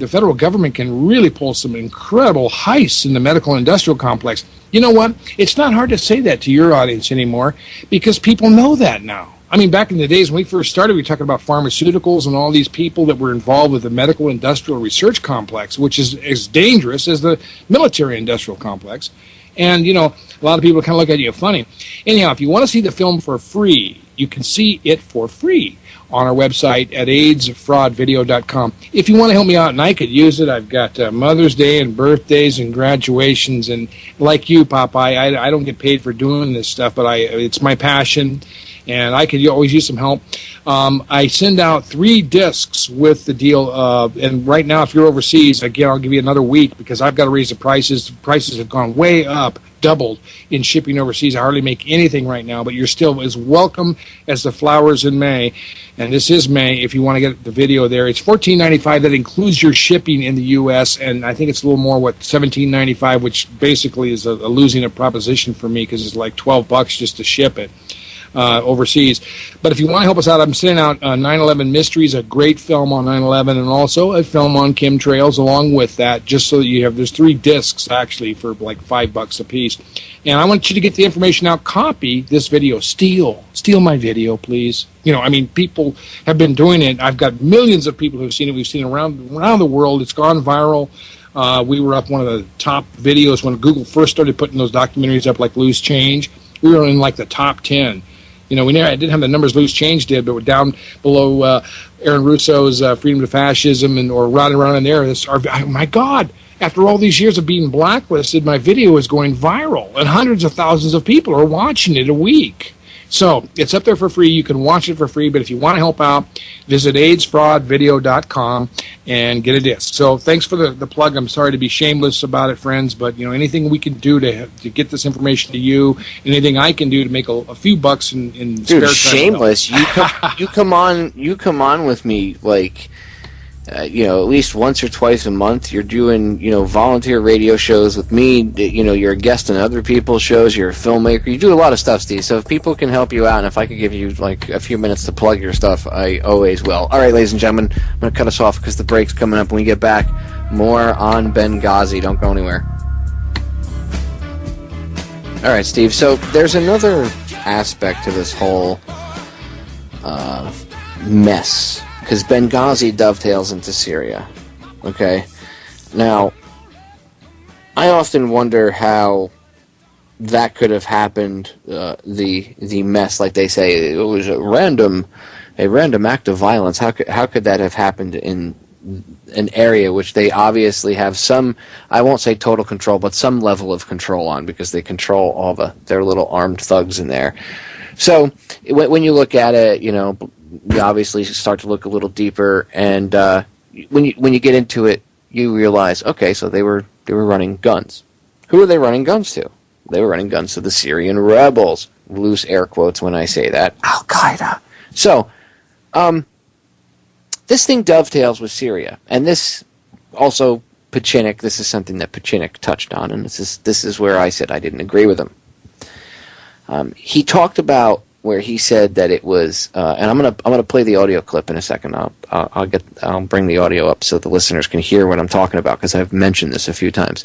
[SPEAKER 7] federal government can really pull some incredible heists in the medical industrial complex. You know what? It's not hard to say that to your audience anymore because people know that now. I mean, back in the days when we first started, we were talking about pharmaceuticals and all these people that were involved with the medical industrial research complex, which is as dangerous as the military industrial complex. And, a lot of people kind of look at you funny. Anyhow, if you want to see the film for free, you can see it for free on our website at AIDSfraudvideo.com. If you want to help me out and I could use it, I've got Mother's Day and birthdays and graduations. And like you, Popeye, I don't get paid for doing this stuff, but it's my passion. And I could always use some help. I send out 3 discs with the deal. And right now, if you're overseas, again, I'll give you another week because I've got to raise the prices. The prices have gone way up, doubled in shipping overseas. I hardly make anything right now, but you're still as welcome as the flowers in May. And this is May. If you want to get the video there, it's $14.95. That includes your shipping in the U.S. And I think it's a little more, $17.95, which basically is a losing a proposition for me because it's like $12 just to ship it. Overseas. But if you want to help us out, I'm sending out 9/11 Mysteries, a great film on 9/11, and also a film on chemtrails along with that, just so that you have, there's 3 discs actually for like $5 a piece. And I want you to get the information out, copy this video, steal my video, please. People have been doing it. I've got millions of people who've seen it. We've seen it around the world. It's gone viral. We were up one of the top videos when Google first started putting those documentaries up like Loose Change. We were in like the top 10. I didn't have the numbers Loose Change did, but we're down below Aaron Russo's Freedom to Fascism or right around in there. Oh my God, after all these years of being blacklisted, my video is going viral, and hundreds of thousands of people are watching it a week. So it's up there for free. You can watch it for free, but if you want to help out, visit AIDSfraudvideo.com and get a disc. So thanks for the plug. I'm sorry to be shameless about it, friends, but anything we can do to get this information to you, anything I can do to make a few bucks in spare time. Dude,
[SPEAKER 6] shameless. You come on with me like at least once or twice a month. You're doing, volunteer radio shows with me. You're a guest on other people's shows. You're a filmmaker. You do a lot of stuff, Steve. So if people can help you out, and if I could give you like a few minutes to plug your stuff, I always will. All right, ladies and gentlemen, I'm going to cut us off because the break's coming up. When we get back, more on Benghazi. Don't go anywhere. All right, Steve. So there's another aspect to this whole mess. Because Benghazi dovetails into Syria, okay? Now, I often wonder how that could have happened. The mess, like they say, it was a random act of violence. How could that have happened in an area which they obviously have some, I won't say total control, but some level of control on, because they control all their little armed thugs in there. So when you look at it, you obviously start to look a little deeper, and when you get into it, you realize, okay, so they were running guns. Who are they running guns to? They were running guns to the Syrian Rebels. Loose air quotes when I say that. Al-Qaeda. So, this thing dovetails with Syria, and this also Pachinik. This is something that Pachinik touched on, and this is where I said I didn't agree with him. He talked about where he said that it was, and I'm gonna play the audio clip in a second. I'll bring the audio up so the listeners can hear what I'm talking about, because I've mentioned this a few times,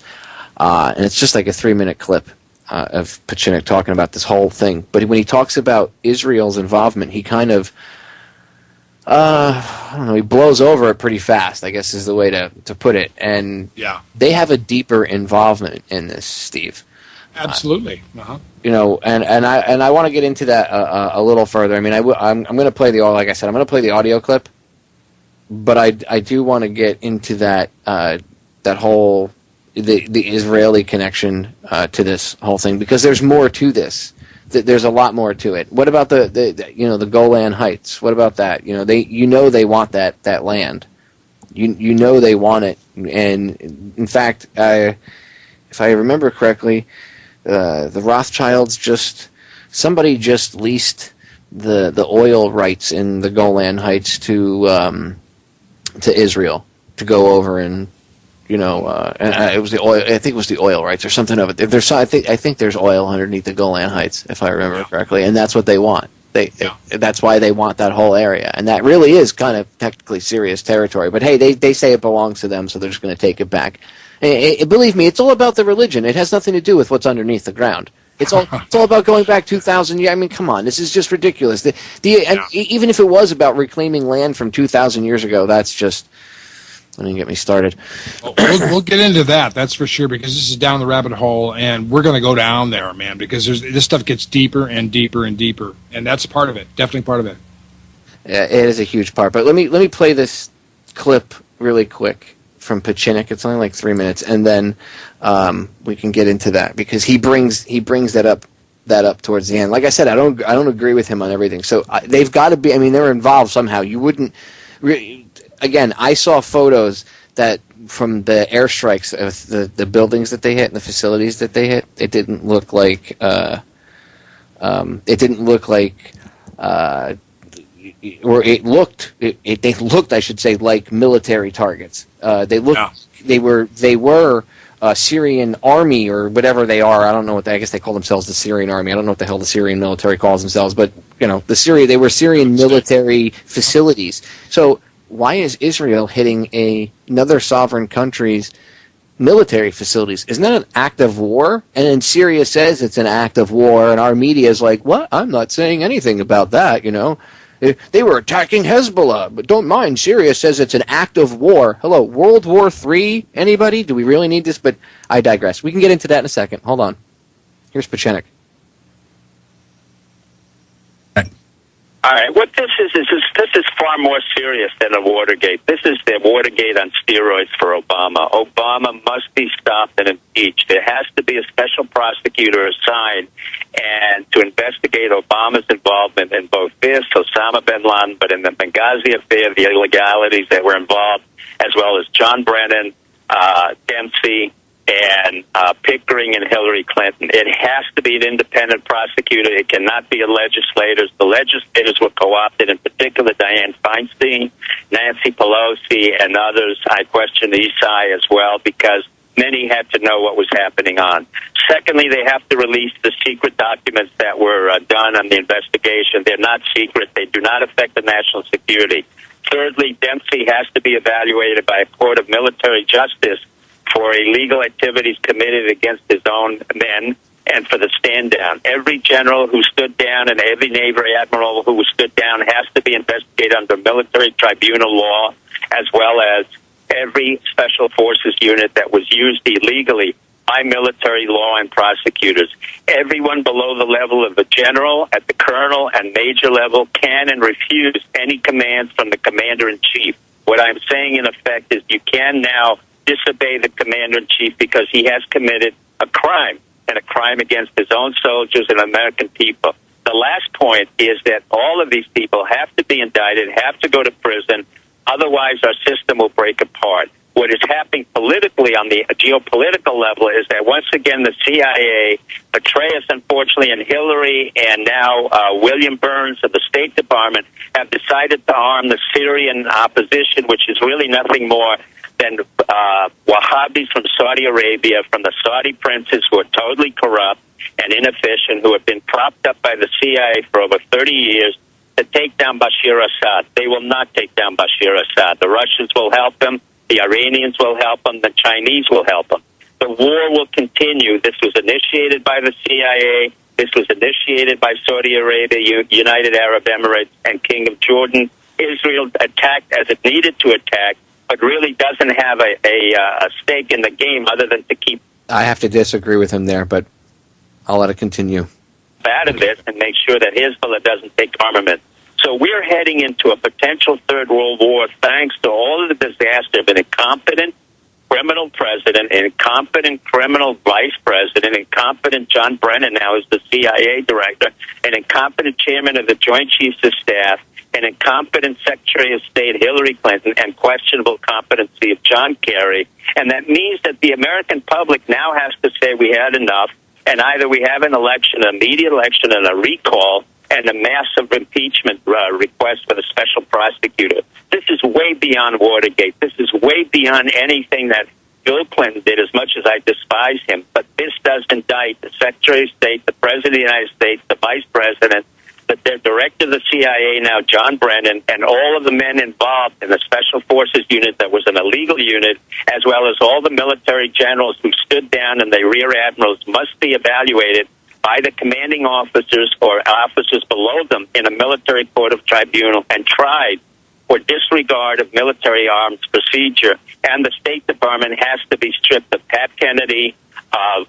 [SPEAKER 6] and it's just like a 3-minute clip of Pachinik talking about this whole thing. But when he talks about Israel's involvement, he kind of I don't know, he blows over it pretty fast, I guess is the way to put it. And they have a deeper involvement in this, Steve.
[SPEAKER 7] Absolutely.
[SPEAKER 6] And I want to get into that a little further. I mean, I'm going to play like I said, I'm going to play the audio clip, but I do want to get into that whole the Israeli connection to this whole thing, because there's more to this. There's a lot more to it. What about the Golan Heights? What about that? They want that land. They want it, and in fact, if I remember correctly, the Rothschilds somebody just leased the oil rights in the Golan Heights to Israel to go over and it was the oil. I think it was the oil rights or something of it. I think there's oil underneath the Golan Heights, if I remember correctly, and that's what they want. That's why they want that whole area, and that really is kind of technically Syria's territory. But hey, they say it belongs to them, so they're just going to take it back. Believe me, it's all about the religion. It has nothing to do with what's underneath the ground. It's all about going back 2,000 years. I mean, come on, this is just ridiculous. Even if it was about reclaiming land from 2,000 years ago, that's just. Don't even get me started.
[SPEAKER 7] We'll get into that, that's for sure, because this is down the rabbit hole, and we're going to go down there, man, because this stuff gets deeper and deeper and deeper, and that's part of it, definitely part of it.
[SPEAKER 6] Yeah, it is a huge part. But let me play this clip really quick from Pachinik. It's only like 3 minutes, and then we can get into that, because he brings that up towards the end. Like I said, I don't agree with him on everything. So they've got to be. I mean, they're involved somehow. You wouldn't. Again, I saw photos that from the airstrikes of the buildings that they hit and the facilities that they hit. It didn't look like. Or it looked. They looked, I should say, like military targets. They looked. Yeah. They were Syrian army or whatever they are. I don't know what I guess they call themselves the Syrian army. I don't know what the hell the Syrian military calls themselves, but they were Syrian military facilities. So. Why is Israel hitting another sovereign country's military facilities? Isn't that an act of war? And then Syria says it's an act of war, and our media is like, what? I'm not saying anything about that, They were attacking Hezbollah, but don't mind. Syria says it's an act of war. Hello, World War III? Anybody? Do we really need this? But I digress. We can get into that in a second. Hold on. Here's Pachinik.
[SPEAKER 1] All right, what this is far more serious than a Watergate. This is the Watergate on steroids for Obama. Obama must be stopped and impeached. There has to be a special prosecutor assigned and to investigate Obama's involvement in both this, Osama bin Laden, but in the Benghazi affair, the illegalities that were involved, as well as John Brennan, Dempsey, and Pickering and Hillary Clinton. It has to be an independent prosecutor. It cannot be a legislator. The legislators were co-opted, in particular Dianne Feinstein, Nancy Pelosi, and others. I question Esai as well, because many had to know what was happening on. Secondly, they have to release the secret documents that were done on the investigation. They're not secret. They do not affect the national security. Thirdly, Dempsey has to be evaluated by a court of military justice for illegal activities committed against his own men and for the stand down. Every general who stood down and every naval admiral who stood down has to be investigated under military tribunal law, as well as every special forces unit that was used illegally by military law and prosecutors. Everyone below the level of the general, at the colonel and major level, can and refuse any commands from the commander-in-chief. What I'm saying, in effect, is you can now disobey the commander-in-chief because he has committed a crime, and a crime against his own soldiers and American people. The last point is that all of these people have to be indicted, have to go to prison, otherwise our system will break apart. What is happening politically on the geopolitical level is that once again the CIA, Petraeus, unfortunately, and Hillary, and now William Burns of the State Department have decided to arm the Syrian opposition, which is really nothing more than Wahhabis from Saudi Arabia, from the Saudi princes who are totally corrupt and inefficient, who have been propped up by the CIA for over 30 years to take down Bashar Assad. They will not take down Bashar Assad. The Russians will help them. The Iranians will help them. The Chinese will help them. The war will continue. This was initiated by the CIA. This was initiated by Saudi Arabia, United Arab Emirates, and King of Jordan. Israel attacked as it needed to attack, but really doesn't have a stake in the game other than to keep...
[SPEAKER 6] I have to disagree with him there, but I'll let it continue.
[SPEAKER 1] ...out of this and make sure that Hezbollah doesn't take armament. So we're heading into a potential third world war thanks to all of the disaster of an incompetent criminal president, an incompetent criminal vice president, incompetent John Brennan now is the CIA director, an incompetent chairman of the Joint Chiefs of Staff, an incompetent Secretary of State Hillary Clinton, and questionable competency of John Kerry. And that means that the American public now has to say we had enough, and either we have an election, an immediate election, and a recall, and a massive impeachment request for the special prosecutor. This is way beyond Watergate. This is way beyond anything that Bill Clinton did, as much as I despise him. But this does indict the Secretary of State, the President of the United States, the Vice President, the Director of the CIA now, John Brennan, and all of the men involved in the Special Forces unit that was an illegal unit, as well as all the military generals who stood down and the rear admirals must be evaluated by the commanding officers or officers below them in a military court of tribunal and tried for disregard of military arms procedure. And the State Department has to be stripped of Pat Kennedy, of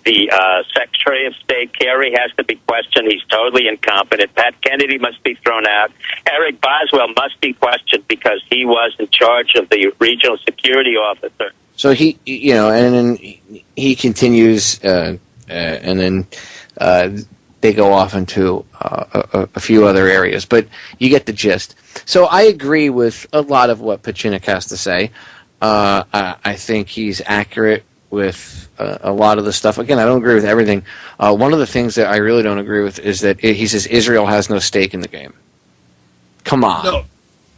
[SPEAKER 1] the Secretary of State. Kerry has to be questioned. He's totally incompetent. Pat Kennedy must be thrown out. Eric Boswell must be questioned because he was in charge of the regional security officer.
[SPEAKER 6] So he, and then he continues, and then they go off into a few other areas. But you get the gist. So I agree with a lot of what Pachinik has to say. I think he's accurate with a lot of the stuff. Again, I don't agree with everything. One of the things that I really don't agree with is that he says Israel has no stake in the game. Come on.
[SPEAKER 7] No.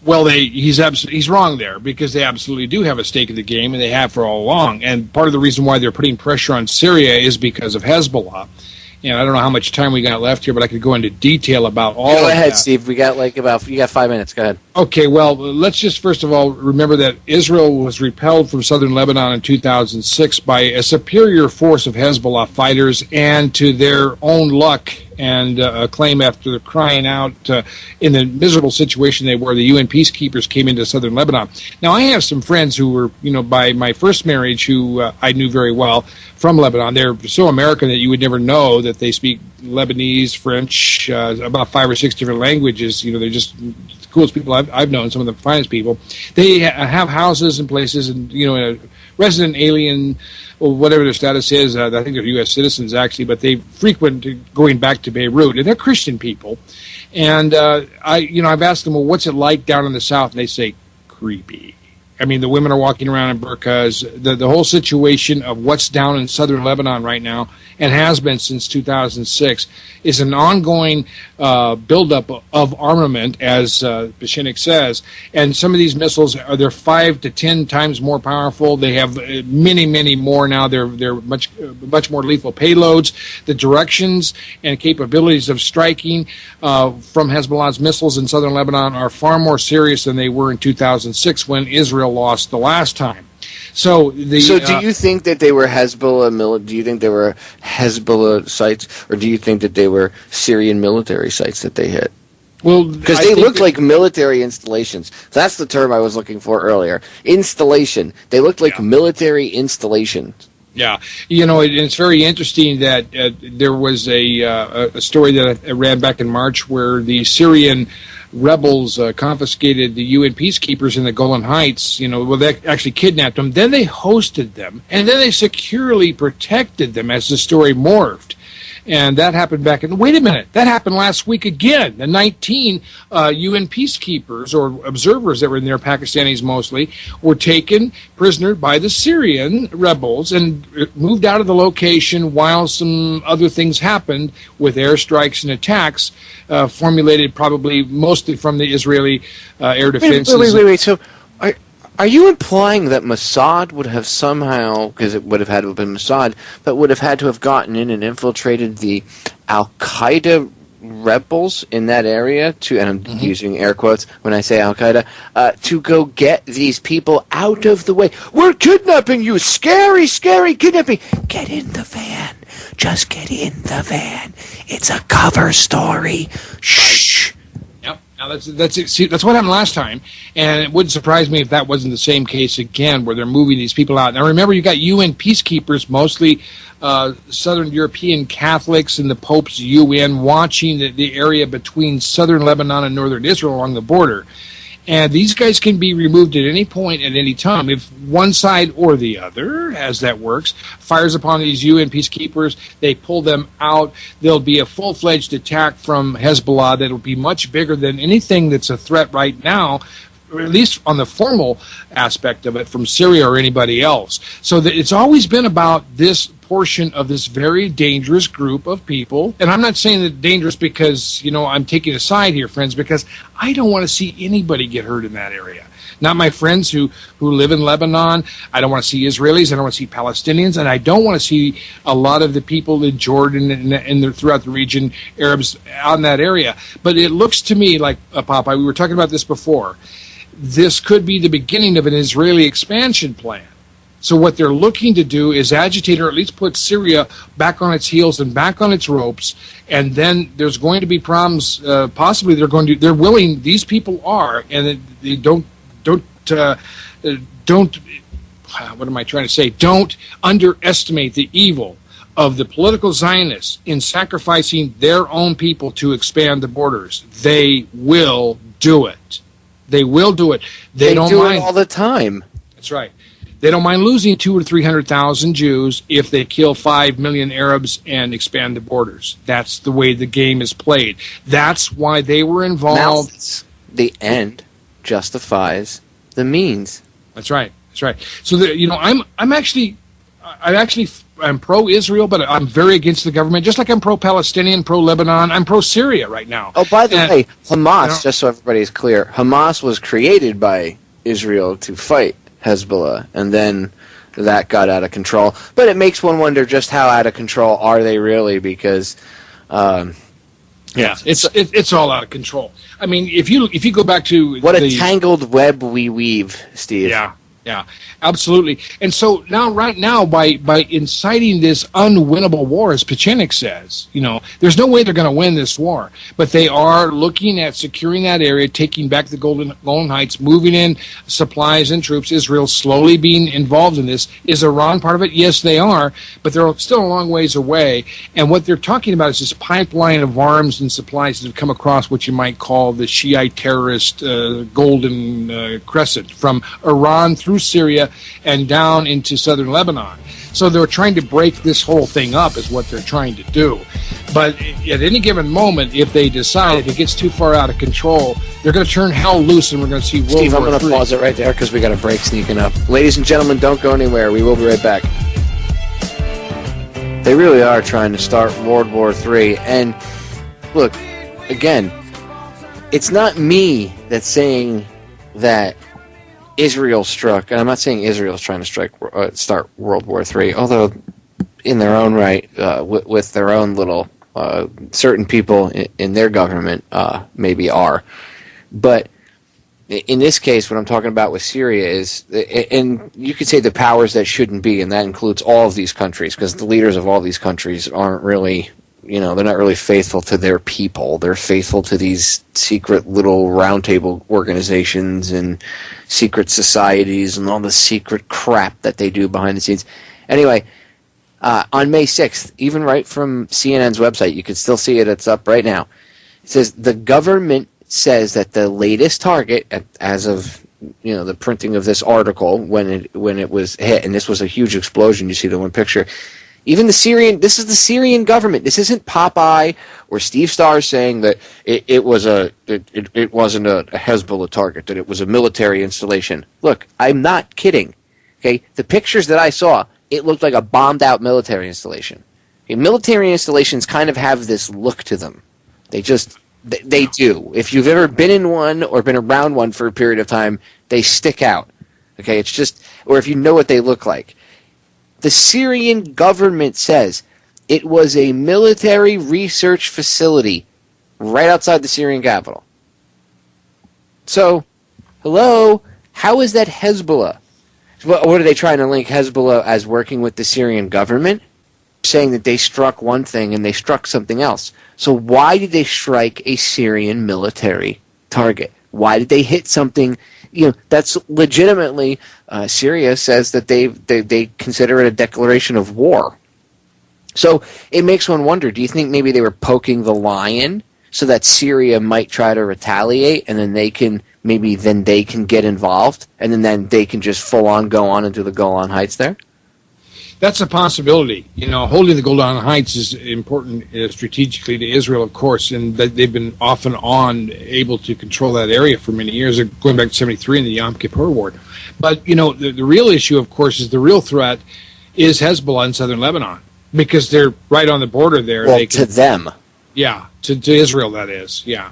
[SPEAKER 7] Well, he's wrong there, because they absolutely do have a stake in the game, and they have for all along. And part of the reason why they're putting pressure on Syria is because of Hezbollah. And I don't know how much time we got left here, but I could go into detail about all of that.
[SPEAKER 6] Go ahead, Steve. You got 5 minutes. Go ahead.
[SPEAKER 7] Okay, well, let's just first of all remember that Israel was repelled from southern Lebanon in 2006 by a superior force of Hezbollah fighters, and to their own luck and claim, after crying out in the miserable situation they were, the UN peacekeepers came into southern Lebanon. Now, I have some friends who were, by my first marriage, who I knew very well from Lebanon. They're so American that you would never know that they speak Lebanese, French, about 5 or 6 different languages. They're just the coolest people I've known, some of the finest people. They have houses and places, and, a resident alien, or whatever their status is. I think they're U.S. citizens, actually, but they frequent going back to Beirut, and they're Christian people. And I've asked them, well, what's it like down in the south? And they say, creepy. I mean, the women are walking around in burqas. The whole situation of what's down in southern Lebanon right now, and has been since 2006, is an ongoing buildup of armament, as Pachinik says. And some of these missiles they're 5 to 10 times more powerful. They have many, many more now. They're much more lethal payloads. The directions and capabilities of striking from Hezbollah's missiles in southern Lebanon are far more serious than they were in 2006 when Israel lost the last time. So do
[SPEAKER 6] you think that they were Hezbollah? Do you think they were Hezbollah sites, or do you think that they were Syrian military sites that they hit?
[SPEAKER 7] Well,
[SPEAKER 6] because
[SPEAKER 7] I
[SPEAKER 6] they
[SPEAKER 7] think
[SPEAKER 6] look like military installations. That's the term I was looking for earlier. Installation. They looked like military installations.
[SPEAKER 7] Yeah, it's very interesting that there was a story that I ran back in March where the Syrian rebels confiscated the UN peacekeepers in the Golan Heights. They actually kidnapped them. Then they hosted them, and then they securely protected them as the story morphed. And that happened wait a minute, that happened last week again. The 19 UN peacekeepers or observers that were in there, Pakistanis mostly, were taken prisoner by the Syrian rebels and moved out of the location while some other things happened with airstrikes and attacks formulated probably mostly from the Israeli air defenses.
[SPEAKER 6] Wait. So are you implying that Mossad would have somehow, because it would have had to have been Mossad, but would have had to have gotten in and infiltrated the al-Qaeda rebels in that area, and I'm using air quotes when I say al-Qaeda, to go get these people out of the way? We're kidnapping you! Scary, scary kidnapping! Get in the van. Just get in the van. It's a cover story. Shh.
[SPEAKER 7] Now that's it. See, that's what happened last time, and it wouldn't surprise me if that wasn't the same case again, where they're moving these people out. Now remember, you got UN peacekeepers, mostly Southern European Catholics and the Pope's UN, watching the area between southern Lebanon and northern Israel along the border. And these guys can be removed at any point, at any time. If one side or the other, as that works, fires upon these UN peacekeepers, they pull them out. There'll be a full-fledged attack from Hezbollah that'll be much bigger than anything that's a threat right now, or at least on the formal aspect of it, from Syria or anybody else. So it's always been about this portion of this very dangerous group of people. And I'm not saying that dangerous because, I'm taking a side here, friends, because I don't want to see anybody get hurt in that area. Not my friends who live in Lebanon. I don't want to see Israelis. I don't want to see Palestinians. And I don't want to see a lot of the people in Jordan and throughout the region, Arabs out in that area. But it looks to me like, Popeye, we were talking about this before, this could be the beginning of an Israeli expansion plan. So what they're looking to do is agitate or at least put Syria back on its heels and back on its ropes. And then there's going to be problems. Possibly they're willing. These people are, and they don't. What am I trying to say? Don't underestimate the evil of the political Zionists in sacrificing their own people to expand the borders. They will do it. They will do it. They don't
[SPEAKER 6] do
[SPEAKER 7] mind
[SPEAKER 6] it all the time.
[SPEAKER 7] That's right. They don't mind losing 200,000 or 300,000 Jews if they kill 5 million Arabs and expand the borders. That's the way the game is played. That's why they were involved.
[SPEAKER 6] The end justifies the means.
[SPEAKER 7] That's right. That's right. So I'm pro-Israel, but I'm very against the government. Just like I'm pro-Palestinian, pro-Lebanon, I'm pro-Syria right now.
[SPEAKER 6] Oh, by the way, Hamas, just so everybody's clear, Hamas was created by Israel to fight Hezbollah, and then that got out of control. But it makes one wonder just how out of control are they really, because
[SPEAKER 7] it's all out of control. I mean, if you go back to
[SPEAKER 6] what a tangled web we weave, Steve.
[SPEAKER 7] Yeah, absolutely. And so right now, by inciting this unwinnable war, as Pachenik says, there's no way they're going to win this war. But they are looking at securing that area, taking back the Golan Heights, moving in supplies and troops. Israel slowly being involved in this. Is Iran part of it? Yes, they are. But they're still a long ways away. And what they're talking about is this pipeline of arms and supplies that have come across what you might call the Shiite terrorist Golden Crescent, from Iran through Syria and down into southern Lebanon. So they're trying to break this whole thing up is what they're trying to do. But at any given moment, if they decide, if it gets too far out of control, they're going to turn hell loose and we're going to see World War III.
[SPEAKER 6] Steve, I'm going to pause it right there because we got a break sneaking up. Ladies and gentlemen, don't go anywhere. We will be right back. They really are trying to start World War III. And look, again, it's not me that's saying that Israel struck, and I'm not saying Israel's trying to start World War III, although in their own right, with their own little, certain people in their government maybe are. But in this case, what I'm talking about with Syria is, and you could say the powers that shouldn't be, and that includes all of these countries, because the leaders of all these countries aren't really they're not really faithful to their people. They're faithful to these secret little roundtable organizations and secret societies and all the secret crap that they do behind the scenes. Anyway, on May 6th, even right from CNN's website, you can still see it. It's up right now. It says the government says that the latest target, as of the printing of this article, when it was hit, and this was a huge explosion. You see the one picture. Even this is the Syrian government. This isn't Popeye or Steve Starr saying that it wasn't a Hezbollah target, that it was a military installation. Look, I'm not kidding. Okay, the pictures that I saw, it looked like a bombed out military installation. Okay, military installations kind of have this look to them. They do. If you've ever been in one or been around one for a period of time, they stick out. Okay, it's just, or if you know what they look like. The Syrian government says it was a military research facility right outside the Syrian capital. So, hello, how is that Hezbollah? What are they trying to link Hezbollah as working with the Syrian government? Saying that they struck one thing and they struck something else. So why did they strike a Syrian military target? Why did they hit something? That's legitimately, Syria says that they consider it a declaration of war. So it makes one wonder, do you think maybe they were poking the lion so that Syria might try to retaliate, and then they can get involved, and then they can just full on go on into the Golan Heights there?
[SPEAKER 7] That's a possibility. Holding the Golan Heights is important strategically to Israel, of course, and they've been off and on able to control that area for many years, going back to 1973 in the Yom Kippur War. But, the real issue, of course, is the real threat is Hezbollah in southern Lebanon, because they're right on the border there.
[SPEAKER 6] Well, to them.
[SPEAKER 7] Yeah, to Israel, that is, yeah.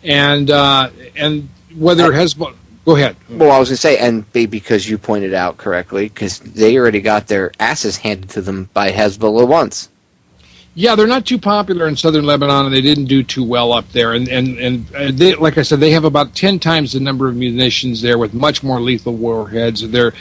[SPEAKER 7] And whether Hezbollah... Go ahead.
[SPEAKER 6] Well, I was going to say, and because you pointed out correctly, because they already got their asses handed to them by Hezbollah once.
[SPEAKER 7] Yeah, they're not too popular in southern Lebanon, and they didn't do too well up there. And they, like I said, they have about 10 times the number of munitions there, with much more lethal warheads. They're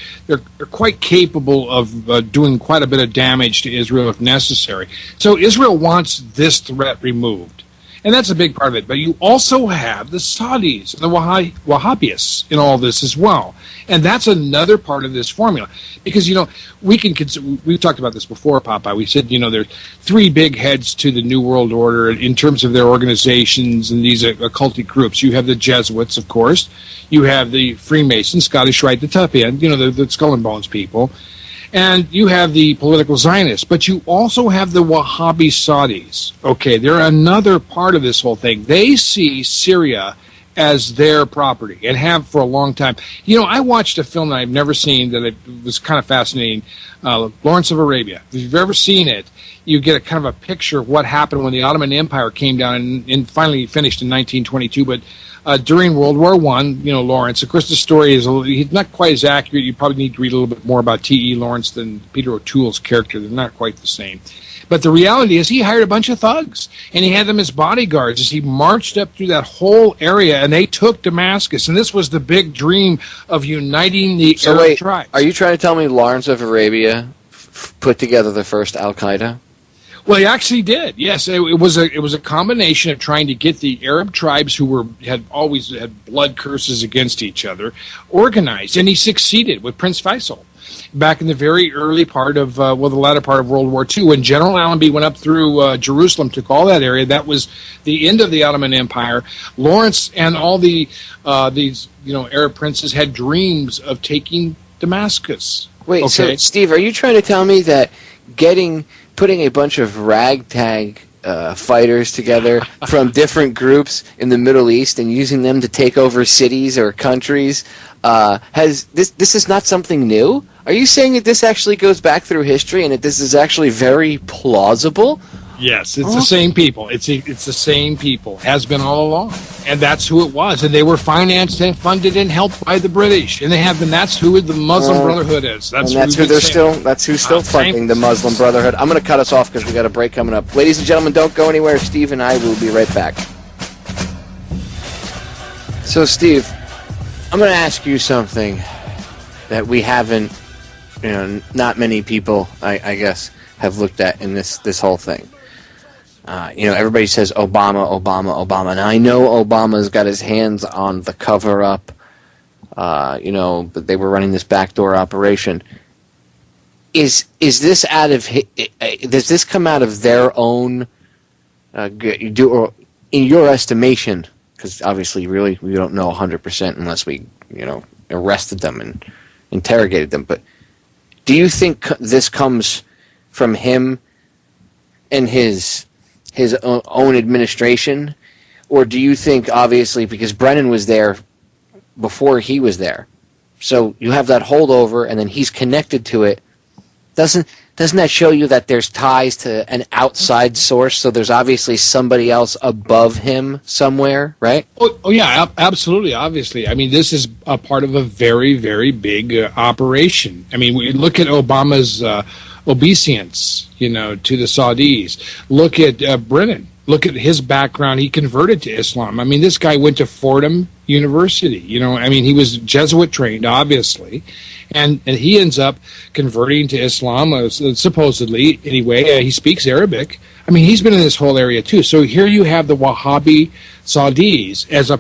[SPEAKER 7] quite capable of doing quite a bit of damage to Israel if necessary. So Israel wants this threat removed. And that's a big part of it. But you also have the Saudis and the Wahhabis in all this as well. And that's another part of this formula. Because, we've talked about this before, Popeye. We said, there's three big heads to the New World Order in terms of their organizations and these occultic groups. You have the Jesuits, of course. You have the Freemasons, Scottish Rite, the top end, the Skull and Bones people. And you have the political Zionists, but you also have the Wahhabi Saudis. Okay, they're another part of this whole thing. They see Syria as their property and have for a long time. I watched a film that I've never seen that it was kind of fascinating, Lawrence of Arabia. If you've ever seen it, you get a kind of a picture of what happened when the Ottoman Empire came down and finally finished in 1922, but during World War I, Lawrence, of course, the story is he's not quite as accurate. You probably need to read a little bit more about T.E. Lawrence than Peter O'Toole's character. They're not quite the same. But the reality is he hired a bunch of thugs, and he had them as bodyguards as he marched up through that whole area, and they took Damascus. And this was the big dream of uniting the Arab tribes.
[SPEAKER 6] Are you trying to tell me Lawrence of Arabia put together the first al-Qaeda?
[SPEAKER 7] Well, he actually did. Yes, it was a combination of trying to get the Arab tribes who had always had blood curses against each other organized, and he succeeded with Prince Faisal back in the very early part of the latter part of World War II, when General Allenby went up through Jerusalem, took all that area. That was the end of the Ottoman Empire. Lawrence and all these Arab princes had dreams of taking Damascus.
[SPEAKER 6] Wait, so Steve, are you trying to tell me that putting a bunch of ragtag fighters together from different groups in the Middle East and using them to take over cities or countries, this is not something new? Are you saying that this actually goes back through history and that this is actually very plausible?
[SPEAKER 7] Yes, it's the same people. It's the same people. Has been all along. And that's who it was. And they were financed and funded and helped by the British. And they have been. That's who the Muslim Brotherhood is. That's
[SPEAKER 6] who's still funding the Muslim Brotherhood. I'm going to cut us off because we got a break coming up. Ladies and gentlemen, don't go anywhere. Steve and I will be right back. So, Steve, I'm going to ask you something that we haven't, not many people, I guess, have looked at in this whole thing. Everybody says Obama, Obama, Obama. Now I know Obama's got his hands on the cover-up. But they were running this backdoor operation. Is this does this come out of their own? Or in your estimation, because obviously, really, we don't know 100% unless we, arrested them and interrogated them. But do you think this comes from him and his own administration, or do you think, obviously, because Brennan was there before he was there, so you have that holdover, and then he's connected to it? Doesn't that show you that there's ties to an outside source? So there's obviously somebody else above him somewhere, right?
[SPEAKER 7] Oh yeah, absolutely. Obviously, I mean, this is a part of a very, very big operation. I mean, we look at Obama's obeisance, to the Saudis. Look at Brennan. Look at his background. He converted to Islam. I mean, this guy went to Fordham University. He was Jesuit trained, obviously. And he ends up converting to Islam, supposedly, anyway. He speaks Arabic. I mean, he's been in this whole area, too. So here you have the Wahhabi Saudis as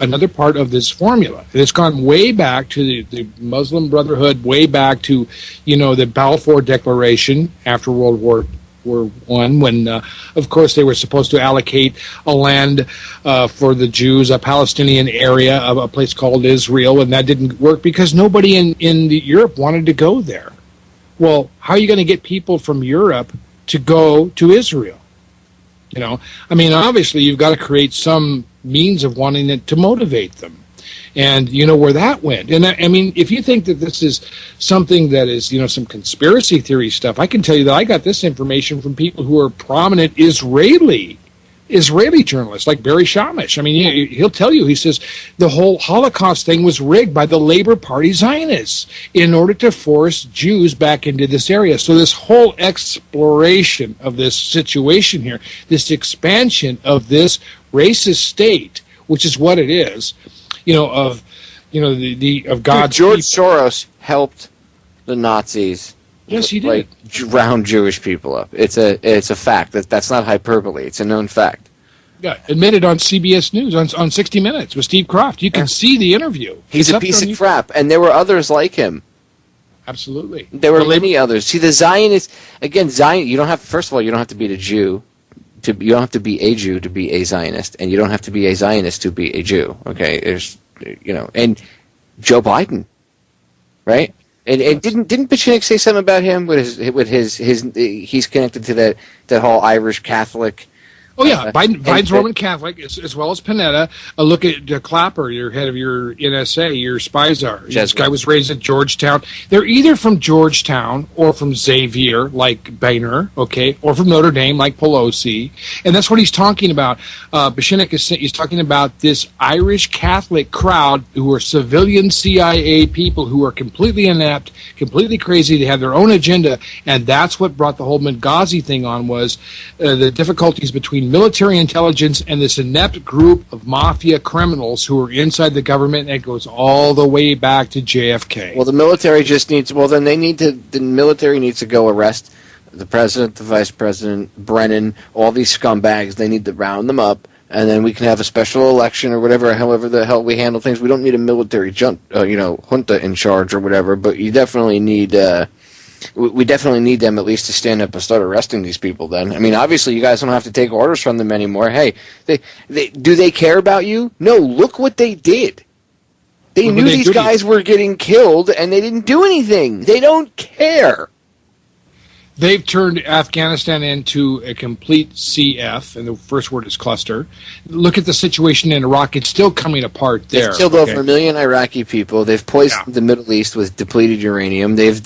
[SPEAKER 7] another part of this formula. And it's gone way back to the Muslim Brotherhood, way back to, the Balfour Declaration after World War I, when, of course, they were supposed to allocate a land for the Jews, a Palestinian area of a place called Israel, and that didn't work because nobody in Europe wanted to go there. Well, how are you going to get people from Europe to go to Israel? Obviously, you've got to create some means of wanting it to motivate them. And you know where that went. And if you think that this is something that is, some conspiracy theory stuff, I can tell you that I got this information from people who are prominent Israeli journalists, like Barry Shamish. He'll tell you, he says, the whole Holocaust thing was rigged by the Labor Party Zionists in order to force Jews back into this area. So this whole exploration of this situation here, this expansion of this racist state, which is what it is, of God's
[SPEAKER 6] George
[SPEAKER 7] people.
[SPEAKER 6] Soros helped the Nazis.
[SPEAKER 7] Yes, he did.
[SPEAKER 6] Round Jewish people up. It's a fact. That's not hyperbole. It's a known fact.
[SPEAKER 7] Yeah, admitted on CBS News on 60 Minutes with Steve Kroft. You can see the interview.
[SPEAKER 6] He's a piece of crap, and there were others like him.
[SPEAKER 7] Absolutely.
[SPEAKER 6] There were many others. See, the Zionists, again, you don't have. First of all, you don't have to be a Jew. You don't have to be a Jew to be a Zionist, and you don't have to be a Zionist to be a Jew. Okay, and Joe Biden, right? And didn't Pachinik say something about him with his he's connected to that whole Irish Catholic?
[SPEAKER 7] Oh yeah, Biden's Roman Catholic as well as Panetta. Look at Clapper, your head of your NSA, your spy czar. This guy was raised at Georgetown. They're either from Georgetown or from Xavier, like Boehner, okay, or from Notre Dame, like Pelosi. And that's what he's talking about. Pachinik he's talking about this Irish Catholic crowd who are civilian CIA people who are completely inept, completely crazy. They have their own agenda, and that's what brought the whole Benghazi thing on, was the difficulties between military intelligence and this inept group of mafia criminals who are inside the government, and it goes all the way back to JFK.
[SPEAKER 6] Well, the military the military needs to go arrest the president, the vice president, Brennan, all these scumbags. They need to round them up, and then we can have a special election or whatever, however the hell we handle things. We don't need a military junta in charge or whatever, but you definitely need... we definitely need them at least to stand up and start arresting these people then. Obviously you guys don't have to take orders from them anymore. Hey, do they care about you? No, look what they did. They knew these guys were getting killed and they didn't do anything. They don't care.
[SPEAKER 7] They've turned Afghanistan into a complete CF, and the first word is cluster. Look at the situation in Iraq. It's still coming apart there.
[SPEAKER 6] They've killed over 1 million Iraqi people. They've poisoned the Middle East with depleted uranium. They've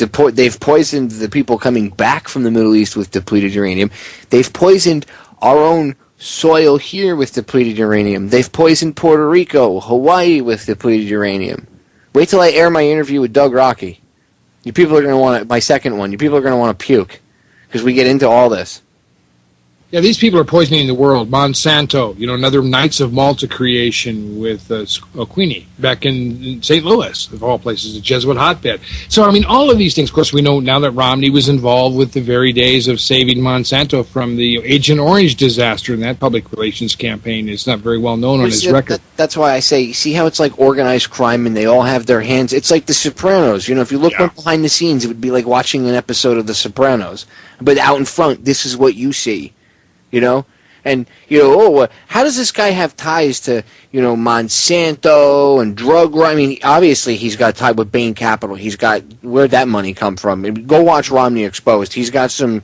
[SPEAKER 6] poisoned the people coming back from the Middle East with depleted uranium. They've poisoned our own soil here with depleted uranium. They've poisoned Puerto Rico, Hawaii with depleted uranium. Wait till I air my interview with Doug Rocky. You people are going to want to, my second one, you people are going to want to puke because we get into all this.
[SPEAKER 7] Yeah, these people are poisoning the world. Monsanto, another Knights of Malta creation with Queenie back in St. Louis, of all places, a Jesuit hotbed. So, all of these things, of course, we know now that Romney was involved with the very days of saving Monsanto from the Agent Orange disaster, and that public relations campaign is not very well known on his record.
[SPEAKER 6] That's why I say, see how it's like organized crime and they all have their hands. It's like The Sopranos. If you look behind the scenes, it would be like watching an episode of The Sopranos. But out in front, this is what you see. And, how does this guy have ties to, Monsanto and drug? Obviously he's got tied with Bain Capital. Where'd that money come from? Go watch Romney Exposed. He's got some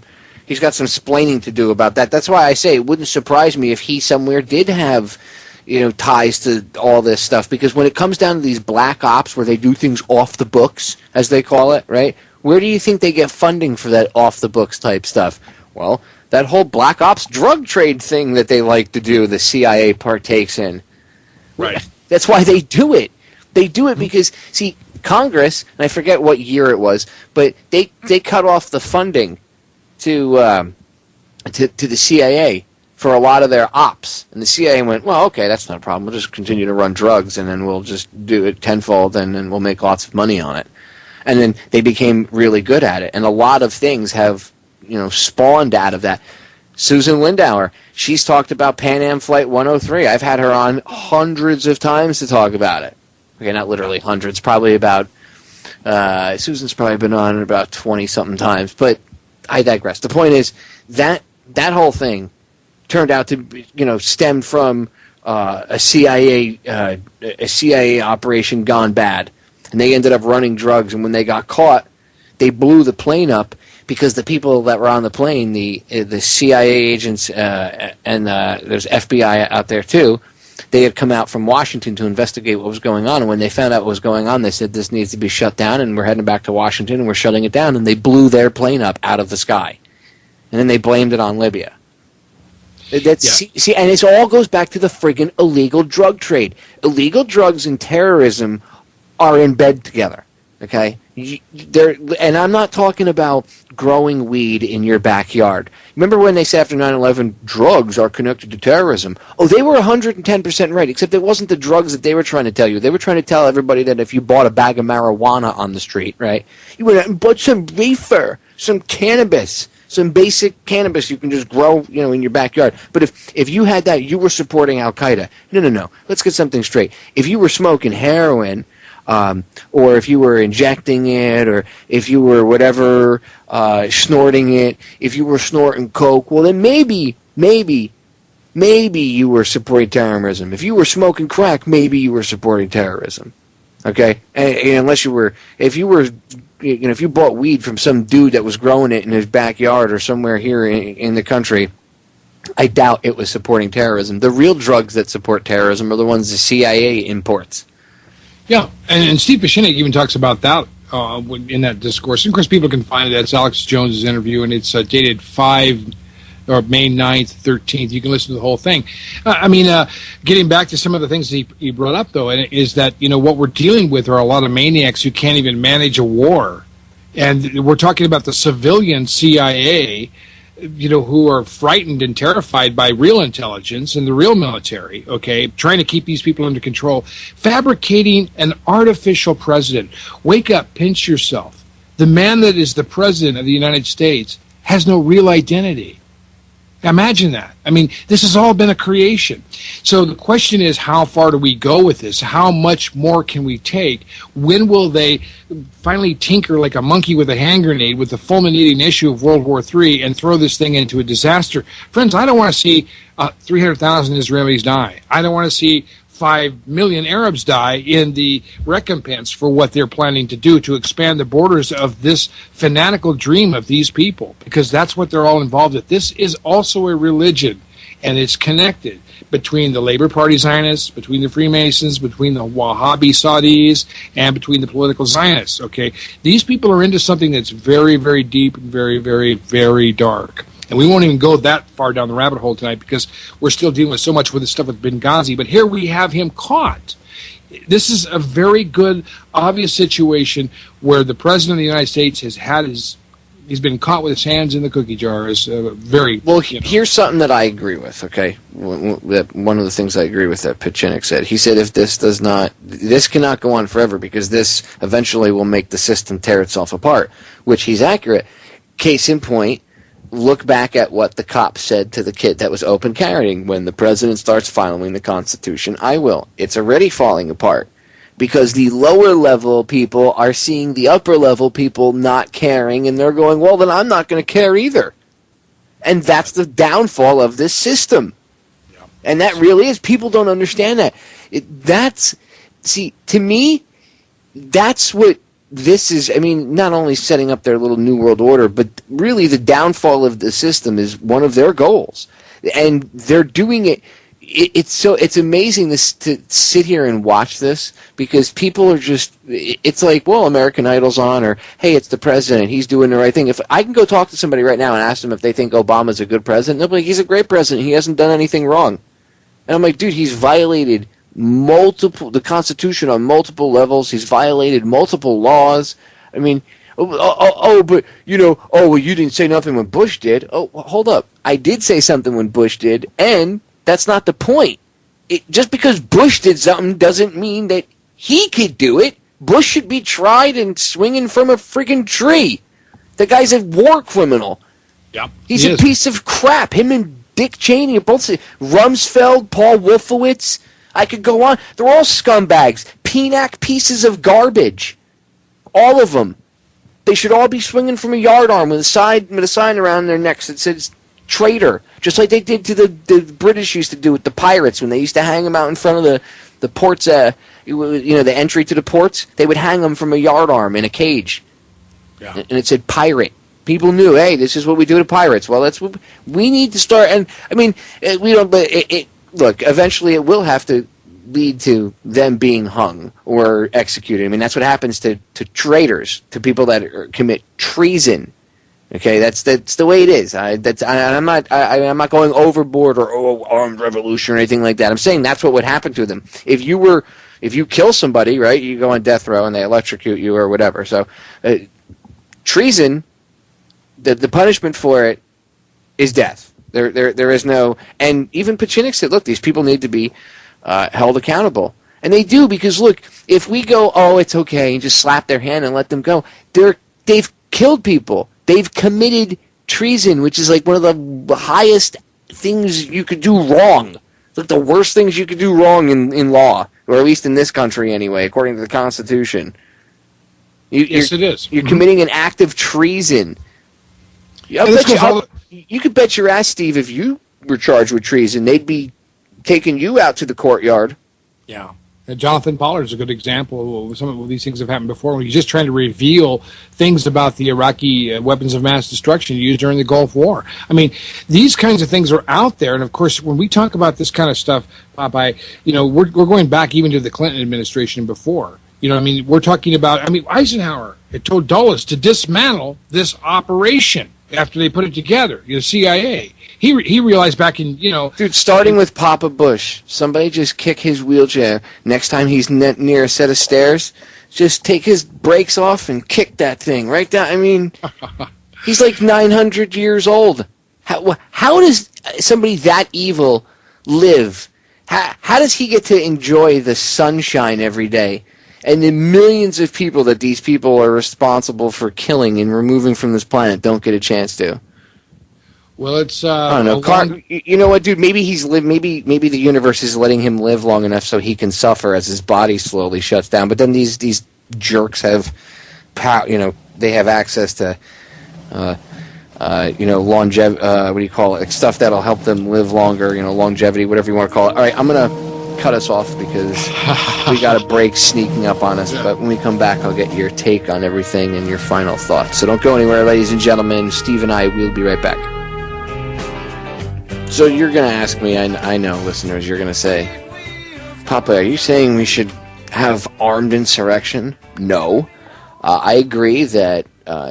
[SPEAKER 6] splaining to do about that. That's why I say it wouldn't surprise me if he somewhere did have, ties to all this stuff. Because when it comes down to these black ops where they do things off the books, as they call it, right? Where do you think they get funding for that off the books type stuff? Well, that whole black ops drug trade thing that they like to do, the CIA partakes in.
[SPEAKER 7] Right.
[SPEAKER 6] That's why they do it. They do it because, see, Congress, and I forget what year it was, but they cut off the funding to the CIA for a lot of their ops. And the CIA went, well, okay, that's not a problem. We'll just continue to run drugs, and then we'll just do it tenfold, and then we'll make lots of money on it. And then they became really good at it. And a lot of things have spawned out of that. Susan Lindauer, she's talked about Pan Am Flight 103. I've had her on hundreds of times to talk about it. Okay, not literally hundreds, probably about, Susan's probably been on about 20-something times, but I digress. The point is, that whole thing turned out to, stemmed from a CIA operation gone bad. And they ended up running drugs, and when they got caught, they blew the plane up, because the people that were on the plane, the CIA agents and there's FBI out there too, they had come out from Washington to investigate what was going on. And when they found out what was going on, they said this needs to be shut down, and we're heading back to Washington, and we're shutting it down. And they blew their plane up out of the sky, and then they blamed it on Libya. See, and it all goes back to the friggin' illegal drug trade. Illegal drugs and terrorism are in bed together. Okay, and I'm not talking about growing weed in your backyard. Remember when they said after 9/11, drugs are connected to terrorism? Oh, they were 110% right, except it wasn't the drugs that they were trying to tell you. They were trying to tell everybody that if you bought a bag of marijuana on the street, right, you went out and bought some reefer, some cannabis, some basic cannabis you can just grow, in your backyard. But if you had that, you were supporting al-Qaeda. No. Let's get something straight. If you were smoking heroin, or if you were injecting it, or if you were whatever, snorting it, if you were snorting coke, well then maybe you were supporting terrorism. If you were smoking crack, maybe you were supporting terrorism. Okay? And if you bought weed from some dude that was growing it in his backyard or somewhere here in the country, I doubt it was supporting terrorism. The real drugs that support terrorism are the ones the CIA imports.
[SPEAKER 7] Yeah, and Steve Pashinik even talks about that in that discourse. And of course, people can find it. That's Alex Jones's interview, and it's dated May 9th, 13th. You can listen to the whole thing. Getting back to some of the things he brought up, though, is that what we're dealing with are a lot of maniacs who can't even manage a war, and we're talking about the civilian CIA. Who are frightened and terrified by real intelligence and the real military, okay, trying to keep these people under control, fabricating an artificial president. Wake up, pinch yourself. The man that is the president of the United States has no real identity. Imagine that. This has all been a creation. So the question is, how far do we go with this? How much more can we take? When will they finally tinker like a monkey with a hand grenade with the fulminating issue of World War III and throw this thing into a disaster? Friends, I don't want to see 300,000 Israelis die. I don't want to see 5 million Arabs die in the recompense for what they're planning to do to expand the borders of this fanatical dream of these people, because that's what they're all involved with. This is also a religion, and it's connected between the Labor Party Zionists, between the Freemasons, between the Wahhabi Saudis, and between the political Zionists, okay? These people are into something that's very, very deep and very, very, very dark. And we won't even go that far down the rabbit hole tonight because we're still dealing with so much with this stuff with Benghazi. But here we have him caught. This is a very good, obvious situation where the President of the United States has had his He's been caught with his hands in the cookie jar. Is very
[SPEAKER 6] well. Here's something that I agree with. Okay, one of the things I agree with that Pachinik said. He said if this cannot go on forever because this eventually will make the system tear itself apart. Which he's accurate. Case in point. Look back at what the cop said to the kid that was open carrying. When the president starts following the Constitution, I will. It's already falling apart. Because the lower level people are seeing the upper level people not caring, and they're going, well, then I'm not going to care either. And that's the downfall of this system. Yeah. And that really is. People don't understand that. To me, that's what this is. I mean, not only setting up their little New World Order, but really the downfall of the system is one of their goals. And they're doing it. It's amazing to sit here and watch this because people are just, it's like, well, American Idol's on, or hey, it's the president, he's doing the right thing. If I can go talk to somebody right now and ask them if they think Obama's a good president, they'll be like, he's a great president, he hasn't done anything wrong. And I'm like, dude, he's violated the Constitution on multiple levels, he's violated multiple laws. I mean, but well, you didn't say nothing when Bush did. Oh, well, hold up, I did say something when Bush did, and that's not the point. Just because Bush did something doesn't mean that he could do it. Bush should be tried and swinging from a freaking tree. The guy's a war criminal.
[SPEAKER 7] Yep,
[SPEAKER 6] he's a piece of crap. Him and Dick Cheney are both Rumsfeld, Paul Wolfowitz. I could go on. They're all scumbags. PNAC pieces of garbage. All of them. They should all be swinging from a yardarm with a sign around their necks that says traitor, just like they did to the British used to do with the pirates when they used to hang them out in front of the ports, the entry to the ports. They would hang them from a yardarm in a cage, and it said pirate. People knew, hey, this is what we do to pirates. Well, that's what we need to start. And I mean, we don't. But look, eventually it will have to lead to them being hung or executed. I mean, that's what happens to traitors, to people that commit treason. Okay, that's the way it is. I'm not going overboard or armed revolution or anything like that. I'm saying that's what would happen to them if you kill somebody, right? You go on death row and they electrocute you or whatever. So, treason, the punishment for it is death. There is no, and even Pachinik said, look, these people need to be held accountable, and they do, because look, if we go, oh, it's okay, and just slap their hand and let them go, they've killed people. They've committed treason, which is like one of the highest things you could do wrong. It's like the worst things you could do wrong in law, or at least in this country anyway, according to the Constitution.
[SPEAKER 7] Yes, it is.
[SPEAKER 6] You're committing an act of treason. You could bet your ass, Steve, if you were charged with treason, they'd be taking you out to the courtyard.
[SPEAKER 7] Yeah. Jonathan Pollard is a good example of some of these things have happened before. When he's just trying to reveal things about the Iraqi weapons of mass destruction used during the Gulf War. I mean, these kinds of things are out there. And, of course, when we talk about this kind of stuff, Popeye, we're going back even to the Clinton administration before. I mean, we're talking about, Eisenhower had told Dulles to dismantle this operation after they put it together, CIA. He realized back in,
[SPEAKER 6] Dude, starting with Papa Bush, somebody just kick his wheelchair. Next time he's near a set of stairs, just take his brakes off and kick that thing right down. I mean, he's like 900 years old. How does somebody that evil live? How does he get to enjoy the sunshine every day? And the millions of people that these people are responsible for killing and removing from this planet don't get a chance to.
[SPEAKER 7] Well, it's
[SPEAKER 6] I don't know. You know what, dude? Maybe he's maybe the universe is letting him live long enough so he can suffer as his body slowly shuts down. But then these jerks have, they have access to, longevity. What do you call it? Stuff that'll help them live longer. Longevity, whatever you want to call it. All right, I'm gonna cut us off because we got a break sneaking up on us. But when we come back, I'll get your take on everything and your final thoughts. So don't go anywhere, ladies and gentlemen. Steve and I will be right back. So you're going to ask me, I know, listeners, you're going to say, Papa, are you saying we should have armed insurrection? No. I agree that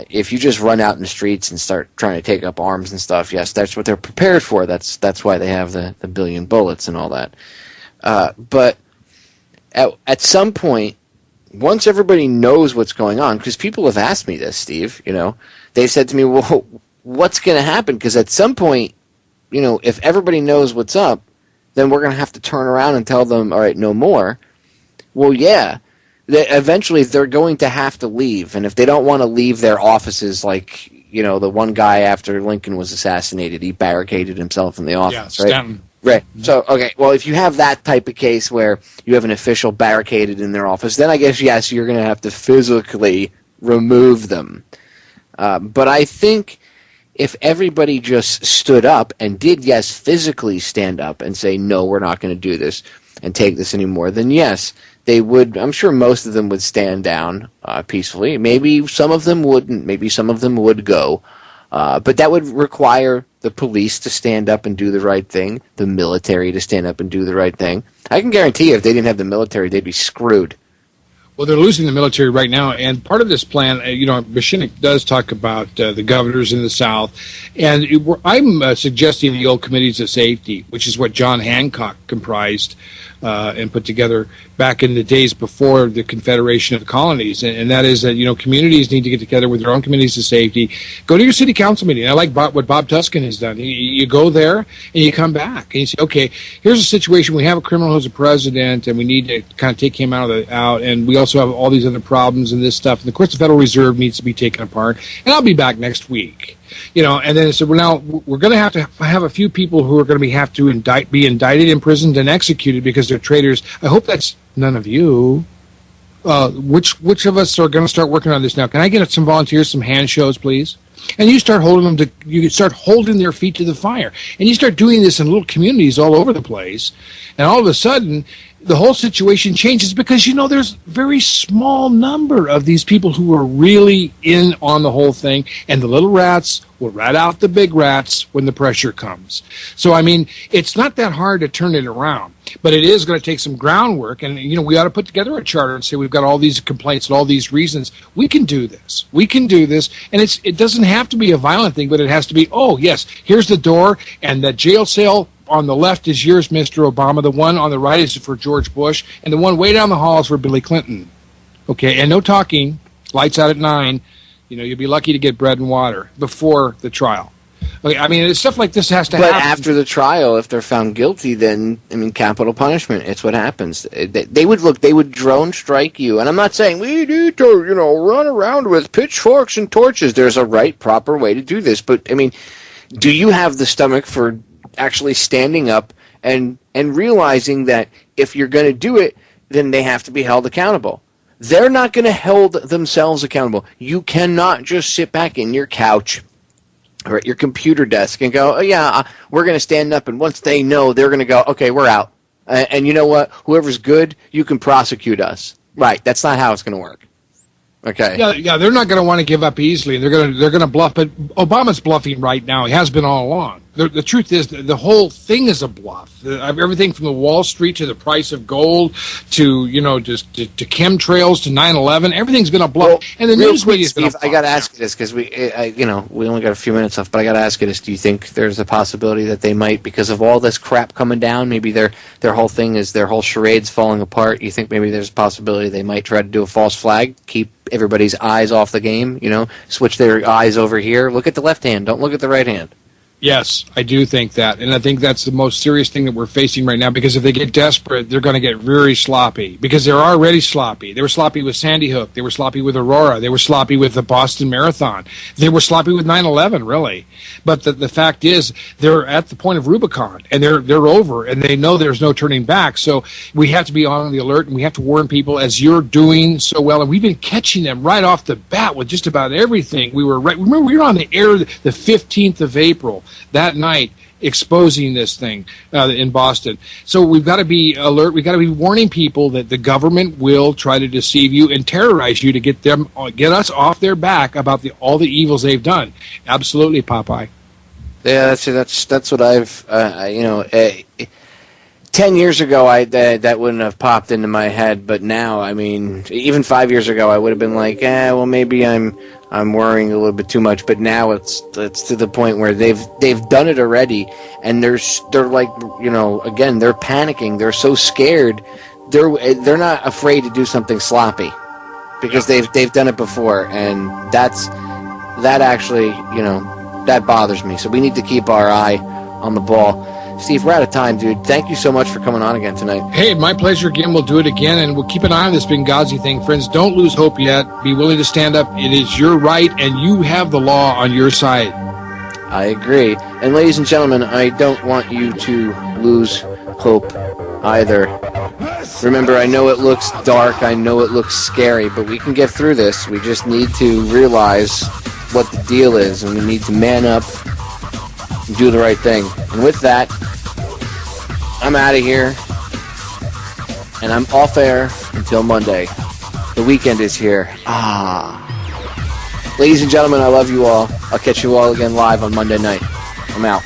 [SPEAKER 6] if you just run out in the streets and start trying to take up arms and stuff, yes, that's what they're prepared for. That's why they have the billion bullets and all that. But at some point, once everybody knows what's going on, because people have asked me this, Steve, they've said to me, well, what's going to happen? Because at some point, if everybody knows what's up, then we're going to have to turn around and tell them, all right, no more. Well, yeah. Eventually, they're going to have to leave. And if they don't want to leave their offices, like, the one guy after Lincoln was assassinated, he barricaded himself in the office, right?
[SPEAKER 7] Stanton.
[SPEAKER 6] Right. So, okay, well, if you have that type of case where you have an official barricaded in their office, then I guess, yes, you're going to have to physically remove them. But I think if everybody just stood up and did, yes, physically stand up and say, no, we're not going to do this and take this anymore, then yes, they would. I'm sure most of them would stand down peacefully. Maybe some of them wouldn't. Maybe some of them would go. But that would require the police to stand up and do the right thing, the military to stand up and do the right thing. I can guarantee you if they didn't have the military, they'd be screwed.
[SPEAKER 7] Well, they're losing the military right now, and part of this plan, Mashinik does talk about the governors in the South, and I'm suggesting the old committees of safety, which is what John Hancock comprised and put together back in the days before the Confederation of the Colonies, and that is that, communities need to get together with their own committees of safety. Go to your city council meeting. I like what Bob Tuscan has done. You go there, and you come back, and you say, okay, here's a situation. We have a criminal who's a president, and we need to kind of take him out, and we also have all these other problems and this stuff. And of course, the Federal Reserve needs to be taken apart, and I'll be back next week. And then it said, well, now we're going to have a few people who are going to have to be indicted, imprisoned, and executed because they're traitors. I hope that's none of you. Which of us are going to start working on this now? Can I get some volunteers, some hand shows, please? And you start holding their feet to the fire, and you start doing this in little communities all over the place, and all of a sudden, the whole situation changes because, there's a very small number of these people who are really in on the whole thing, and the little rats will rat out the big rats when the pressure comes. So, it's not that hard to turn it around, but it is going to take some groundwork, and, we ought to put together a charter and say we've got all these complaints and all these reasons. We can do this. We can do this, and it doesn't have to be a violent thing, but it has to be, oh, yes, here's the door, and the jail cell on the left is yours, Mr. Obama. The one on the right is for George Bush. And the one way down the hall is for Billy Clinton. Okay, and no talking. Lights out at 9. You'll be lucky to get bread and water before the trial. Okay, stuff like this has to happen.
[SPEAKER 6] But after the trial, if they're found guilty, then, capital punishment. It's what happens. They would drone strike you. And I'm not saying we need to, run around with pitchforks and torches. There's a right, proper way to do this. But, do you have the stomach for actually standing up and realizing that if you're going to do it, then they have to be held accountable? They're not going to hold themselves accountable. You cannot just sit back in your couch or at your computer desk and go, oh, yeah, we're going to stand up, and once they know, they're going to go, okay, we're out. And you know what? Whoever's good, you can prosecute us. Right, that's not how it's going to work. Okay.
[SPEAKER 7] Yeah, they're not going to want to give up easily. They're going to bluff, but Obama's bluffing right now. He has been all along. The truth is, the whole thing is a bluff. Everything from the Wall Street to the price of gold to just to chemtrails to 9/11, everything's been a bluff. Well, and the news media is going to.
[SPEAKER 6] I got to ask you this because we only got a few minutes left, but I got to ask you this: do you think there's a possibility that they might, because of all this crap coming down, maybe their whole thing is their whole charade's falling apart? You think maybe there's a possibility they might try to do a false flag, keep everybody's eyes off the game? Switch their eyes over here. Look at the left hand. Don't look at the right hand.
[SPEAKER 7] Yes, I do think that. And I think that's the most serious thing that we're facing right now, because if they get desperate, they're going to get very sloppy, because they're already sloppy. They were sloppy with Sandy Hook. They were sloppy with Aurora. They were sloppy with the Boston Marathon. They were sloppy with 9/11, really. But the fact is, they're at the point of Rubicon, and they're over, and they know there's no turning back. So we have to be on the alert, and we have to warn people, as you're doing so well. And we've been catching them right off the bat with just about everything. Remember, we were on the air the 15th of April. That night, exposing this thing in Boston. So we've got to be alert. We've got to be warning people that the government will try to deceive you and terrorize you to get us off their back about all the evils they've done. Absolutely, Popeye.
[SPEAKER 6] Yeah, that's what I've 10 years ago, that wouldn't have popped into my head, but now, even 5 years ago, I would have been like, well, maybe I'm worrying a little bit too much. But now it's to the point where they've done it already, and they're like, again, they're panicking. They're so scared they're not afraid to do something sloppy because they've done it before, and that actually, that bothers me. So we need to keep our eye on the ball. Steve, we're out of time, dude. Thank you so much for coming on again tonight.
[SPEAKER 7] Hey, my pleasure again. We'll do it again, and we'll keep an eye on this Benghazi thing. Friends, don't lose hope yet. Be willing to stand up. It is your right, and you have the law on your side.
[SPEAKER 6] I agree. And ladies and gentlemen, I don't want you to lose hope either. Remember, I know it looks dark, I know it looks scary, but we can get through this. We just need to realize what the deal is, and we need to man up and do the right thing. And with that, I'm out of here, and I'm off air until Monday. The weekend is here. Ladies and gentlemen, I love you all. I'll catch you all again live on Monday night. I'm out.